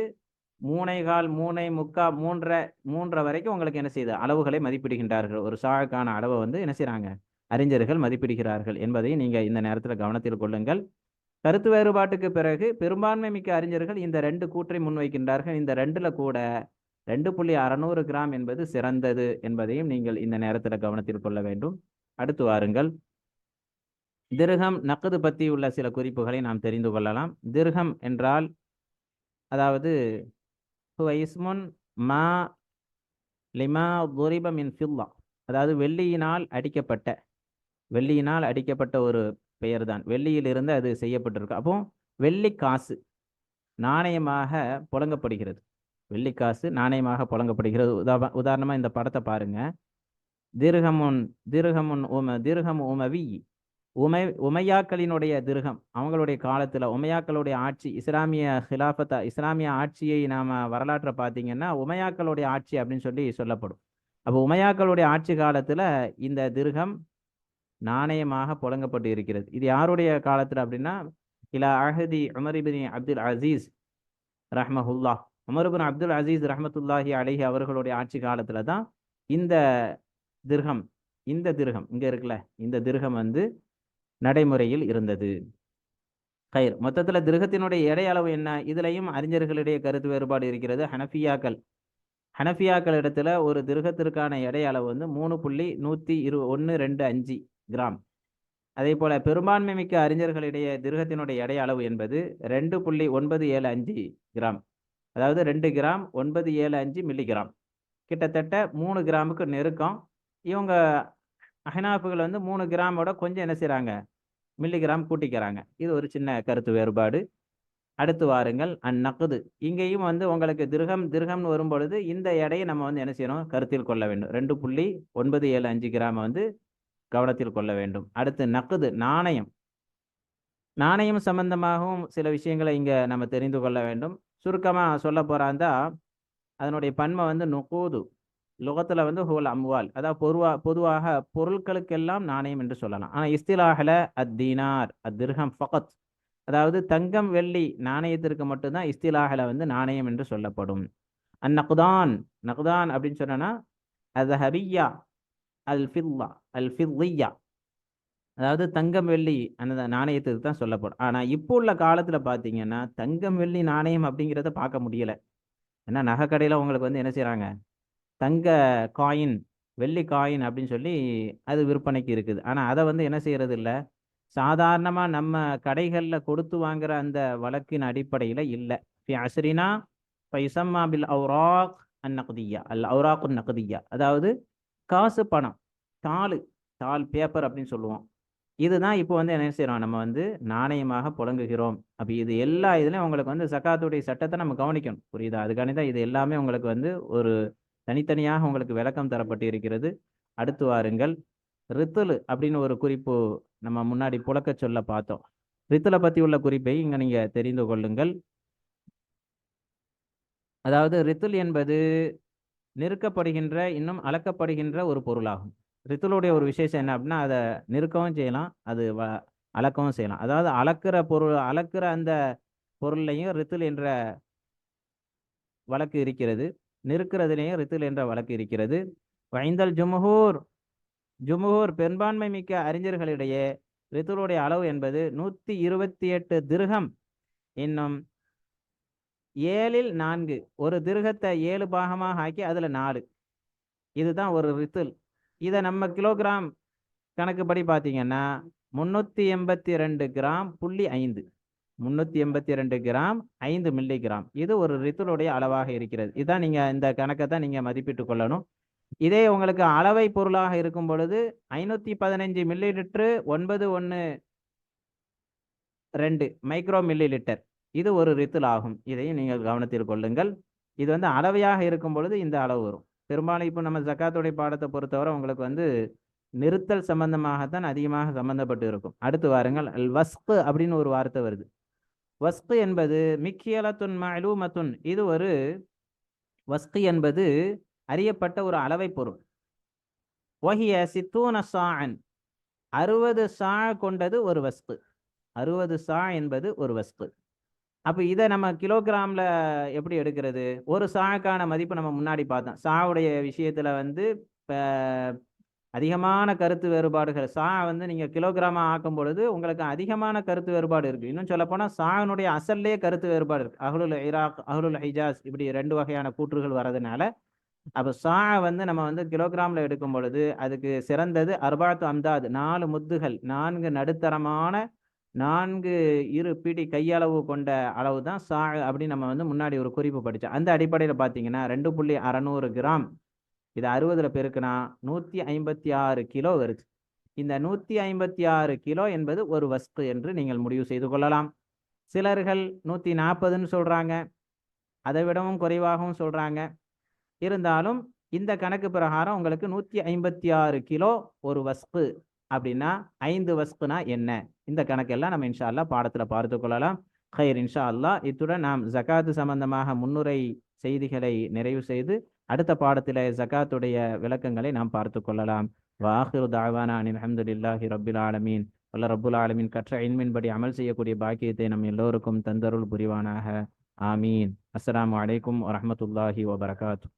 3.25 3.5 வரைக்கும் உங்களுக்கு என்ன செய்யுது, அளவுகளை மதிப்பிடுகின்றார்கள். ஒரு ஷாவுக்கான அளவை வந்து என்ன செய்கிறாங்க, அறிஞர்கள் மதிப்பிடுகிறார்கள் என்பதை நீங்கள் இந்த நேரத்தில் கவனத்தில் கொள்ளுங்கள். கருத்து வேறுபாட்டுக்கு பிறகு பெரும்பான்மை மிக்க அறிஞர்கள் இந்த 2 கூற்றை முன்வைக்கின்றார்கள். இந்த 2ல் கூட 2.600 கிராம் என்பது சிறந்தது என்பதையும் நீங்கள் இந்த நேரத்தில் கவனத்தில் கொள்ள வேண்டும். அடுத்து வாருங்கள், திர்ஹம் நக்து பற்றி உள்ள சில குறிப்புகளை நாம் தெரிந்து கொள்ளலாம். திர்ஹம் என்றால் அதாவது இஸ்முன் மா லிமா துரிப மின் ஃபில்லா, அதாவது வெள்ளியினால் அடிக்கப்பட்ட ஒரு பெயர் தான். வெள்ளியிலிருந்து அது செய்யப்பட்டிருக்கு. அப்போ வெள்ளி காசு நாணயமாக புழங்கப்படுகிறது. வெள்ளி காசு நாணயமாக புழங்கப்படுகிறது. உதாரணமாக இந்த படத்தை பாருங்க. திர்ஹம் உமவி, உமையாக்களினுடைய திர்ஹம். அவங்களுடைய காலத்தில் உமையாக்களுடைய ஆட்சி, இஸ்லாமிய ஆட்சியை நாம் வரலாற்றை பார்த்தீங்கன்னா உமையாக்களுடைய ஆட்சி அப்படின்னு சொல்லி சொல்லப்படும். அப்போ உமையாக்களுடைய ஆட்சி காலத்தில் இந்த திர்ஹம் நாணயமாக புழங்கப்பட்டு இருக்கிறது. இது யாருடைய காலத்தில் அப்படின்னா, இலா அஹதி உமர் இப்னு அப்துல் அசீஸ் ரஹ்மஹுல்லா, உமர் இப்னு அப்துல் அசீஸ் ரஹ்மத்துல்லாஹி அலைஹி அவர்களுடைய ஆட்சி காலத்தில் தான் இந்த திர்ஹம் இங்கே இருக்குல்ல, இந்த திர்ஹம் வந்து நடைமுறையில் இருந்தது. கயிர். மொத்தத்தில் திர்ஹத்தினுடைய எடை அளவு என்ன, இதுலையும் அறிஞர்களிடையே கருத்து வேறுபாடு இருக்கிறது. ஹனஃபியாக்கள் இடத்துல ஒரு திர்ஹத்திற்கான எடை அளவு வந்து 3.125 கிராம். அதே போல பெரும்பான்மை மிக்க அறிஞர்களிடையே திர்ஹத்தினுடைய எடை அளவு என்பது 2.975 கிராம், அதாவது 2 கிராம் 975 மில்லிகிராம். கிட்டத்தட்ட 3 கிராமுக்கு நெருக்கம். இவங்க அஹ்னாஃபுகள் வந்து 3 கிராமோட கொஞ்சம் என்ன செய்கிறாங்க, மில்லிகிராம் கூட்டிக்கிறாங்க. இது ஒரு சின்ன கருத்து வேறுபாடு. அடுத்து வாருங்கள், அந்நக்குது. இங்கேயும் வந்து உங்களுக்கு திர்ஹம்னு வரும்பொழுது இந்த எடையை நம்ம வந்து என்ன செய்யணும், கருத்தில் கொள்ள வேண்டும். 2.975 கிராம் வந்து கவனத்தில் கொள்ள வேண்டும். அடுத்து நக்குது, நாணயம் சம்பந்தமாகவும் சில விஷயங்களை இங்கே நம்ம தெரிந்து கொள்ள வேண்டும். சுருக்கமாக சொல்ல போகிறாந்தா அதனுடைய பன்மை வந்து நுகூது, லுகத்துல வந்து ஹுவல் அம்வால், அதாவது பொதுவாக பொருட்களுக்கெல்லாம் நாணயம் என்று சொல்லலாம். ஆனா இஸ்திலாஹல அத்தீனார் அத்திர்ஹம் ஃபகத், அதாவது தங்கம் வெள்ளி நாணயத்திற்கு மட்டும்தான் இஸ்திலாஹல வந்து நாணயம் என்று சொல்லப்படும். அந்நகுதான், நகுதான் அப்படின்னு சொன்னா அஸ்ஹபிய்யா அல் ஃபில்லா அல் ஃபில்லியா, அதாவது தங்கம் வெள்ளி அந்த நாணயத்துக்கு தான் சொல்லப்படும். ஆனா இப்போ உள்ள காலத்துல பாத்தீங்கன்னா தங்கம் வெள்ளி நாணயம் அப்படிங்கிறத பார்க்க முடியல. ஏன்னா நகை கடையில உங்களுக்கு வந்து என்ன செய்றாங்க, தங்க காயின், வெள்ளி காயின் அப்படின்னு சொல்லி அது விற்பனைக்கு இருக்குது. ஆனா அதை வந்து என்ன செய்யறது இல்ல, சாதாரணமா நம்ம கடைகள்ல கொடுத்து வாங்குற அந்த வழக்கின் அடிப்படையில இல்ல. ஃபி அஸ்ரினா ஃபயுஸம்மா பில் அவ்ராக் அந்நக்திய்யா அல் அவ்ராக் நக்திய்யா, அதாவது காசு பணம், தாள், தாள் பேப்பர் அப்படின்னு சொல்லுவோம். இதுதான் இப்போ வந்து என்ன செய்றோம், நம்ம வந்து நாணயமாக புழங்குகிறோம். அப்ப இது எல்லா இதுலயும் உங்களுக்கு வந்து ஜகாத்துடைய சட்டத்தை நம்ம கவனிக்கணும். புரியுதா? அதுக்காண்டி தான் இது எல்லாமே உங்களுக்கு வந்து ஒரு தனித்தனியாக உங்களுக்கு விளக்கம் தரப்பட்டு இருக்கிறது. அடுத்து வாருங்கள். ரித்துலு அப்படின்னு ஒரு குறிப்பு நம்ம முன்னாடி புழக்க சொல்ல பார்த்தோம். ரித்துல பத்தி உள்ள குறிப்பை இங்க நீங்க தெரிந்து கொள்ளுங்கள். அதாவது ரித்துல் என்பது நிறுக்கப்படுகின்ற, இன்னும் அளக்கப்படுகின்ற ஒரு பொருளாகும். ரித்துலுடைய ஒரு விசேஷம் என்ன அப்படின்னா, அதை நிறுக்கவும் செய்யலாம், அது அளக்கவும் செய்யலாம். அதாவது அளக்கிற பொருள், அளக்கிற அந்த பொருள்லையும் ரித்துல் என்ற வழக்கு இருக்கிறது, நிறுக்கிறதுலேயும் ரித்துல் என்ற வழக்கு இருக்கிறது. வைந்தல் ஜும்ஹூர், ஜும்ஹூர் பெரும்பான்மை மிக்க அறிஞர்களிடையே ரித்துலுடைய அளவு என்பது 128 திர்ஹம், இன்னும் 7/4, ஒரு திர்ஹத்தை 7 பாகமாக ஆக்கி அதுல 4, இதுதான் ஒரு ரித்துல். இதை நம்ம கிலோகிராம் கணக்குப்படி பார்த்தீங்கன்னா 382 கிராம் புள்ளி 5, 382 கிராம் 5 மில்லிகிராம், இது ஒரு ரித்துலுடைய அளவாக இருக்கிறது. இதான் நீங்க இந்த கணக்கை தான் நீங்க மதிப்பிட்டு கொள்ளணும். இதே உங்களுக்கு அளவை பொருளாக இருக்கும் பொழுது 515 milli litre 912 micro milli litre, இது ஒரு ரித்துல் ஆகும். இதையும் நீங்கள் கவனத்தில் கொள்ளுங்கள். இது வந்து அளவையாக இருக்கும் பொழுது இந்த அளவு வரும். பெரும்பாலும் இப்போ நம்ம ஜக்காத்துடைய பாடத்தை பொறுத்தவரை உங்களுக்கு வந்து நிறுத்தல் சம்பந்தமாகத்தான் அதிகமாக சம்பந்தப்பட்டு இருக்கும். அடுத்து வாருங்கள். அல் வஸ்கு அப்படின்னு ஒரு வார்த்தை வருது. வஸ்கு என்பது மிக்கியலத்துன் மஅலூமத்துன், இது ஒரு வஸ்கு என்பது அறியப்பட்ட ஒரு அளவை பொருள். வஹிய சித்தூன சாஅன், 60 சா கொண்டது ஒரு வஸ்கு. 60 சா என்பது ஒரு வஸ்கு. அப்போ இதை நம்ம கிலோகிராம்ல எப்படி எடுக்கிறது? ஒரு சாக்கான மதிப்பு நம்ம முன்னாடி பார்த்தோம். சாவுடைய விஷயத்துல வந்து அதிகமான கருத்து வேறுபாடுகள். சா வந்து நீங்க கிலோகிராமா ஆக்கும் பொழுது உங்களுக்கு அதிகமான கருத்து வேறுபாடு இருக்கு. இன்னும் சொல்ல போனா சானுடைய அசல்லே கருத்து வேறுபாடு இருக்கு. அஹ்லுல் இராக், அஹ்லுல் ஹிஜாஸ், இப்படி 2 வகையான கூற்றுகள் வரதுனால அப்ப சா வந்து நம்ம வந்து கிலோகிராம்ல எடுக்கும் பொழுது அதுக்கு சிறந்தது அர்பாத்து அம்தாத், 4 முத்துகள், 4 நடுத்தரமான 4 இரு பிடி கையளவு கொண்ட அளவு தான் சா அப்படின்னு நம்ம வந்து முன்னாடி ஒரு குறிப்பு படித்தோம். அந்த அடிப்படையில் பார்த்தீங்கன்னா 2.600 கிராம், இது 60ல பெருக்குனா 156 கிலோ வருது. இந்த 156 கிலோ என்பது ஒரு வஸ்து என்று நீங்கள் முடிவு செய்து கொள்ளலாம். சிலர்கள் 140ன்னு சொல்றாங்க, அதை விடவும் குறைவாகவும் சொல்றாங்க. இருந்தாலும் இந்த கணக்கு பிரகாரம் உங்களுக்கு 156 கிலோ ஒரு வஸ்து அப்படின்னா 5 வஸ்துனா என்ன, இந்த கணக்கெல்லாம் நம்ம இன்ஷா அல்லாஹ் பாடத்துல பார்த்து கொள்ளலாம். ஹைர், இன்ஷா அல்லாஹ். இத்துடன் நாம் ஜகாத்து சம்பந்தமாக முன்னுரை செய்திகளை நிறைவு செய்து அடுத்த பாடத்திலே ஜகாத்துடைய விளக்கங்களை நாம் பார்த்து கொள்ளலாம். வாஹிரு தாவானா அனில் அல்ஹம்துலில்லாஹி ரப்பில் ஆலமீன். வல்ல ரப்புல் ஆலமீன் கற்ற இல்மின்படி அமல் செய்யக்கூடிய பாக்கியத்தை நம் எல்லோருக்கும் தந்தருள் புரிவானாக. ஆமீன். அஸ்ஸலாமு அலைக்கும் வரஹ்மத்துல்லாஹி வபரகாத்துஹு.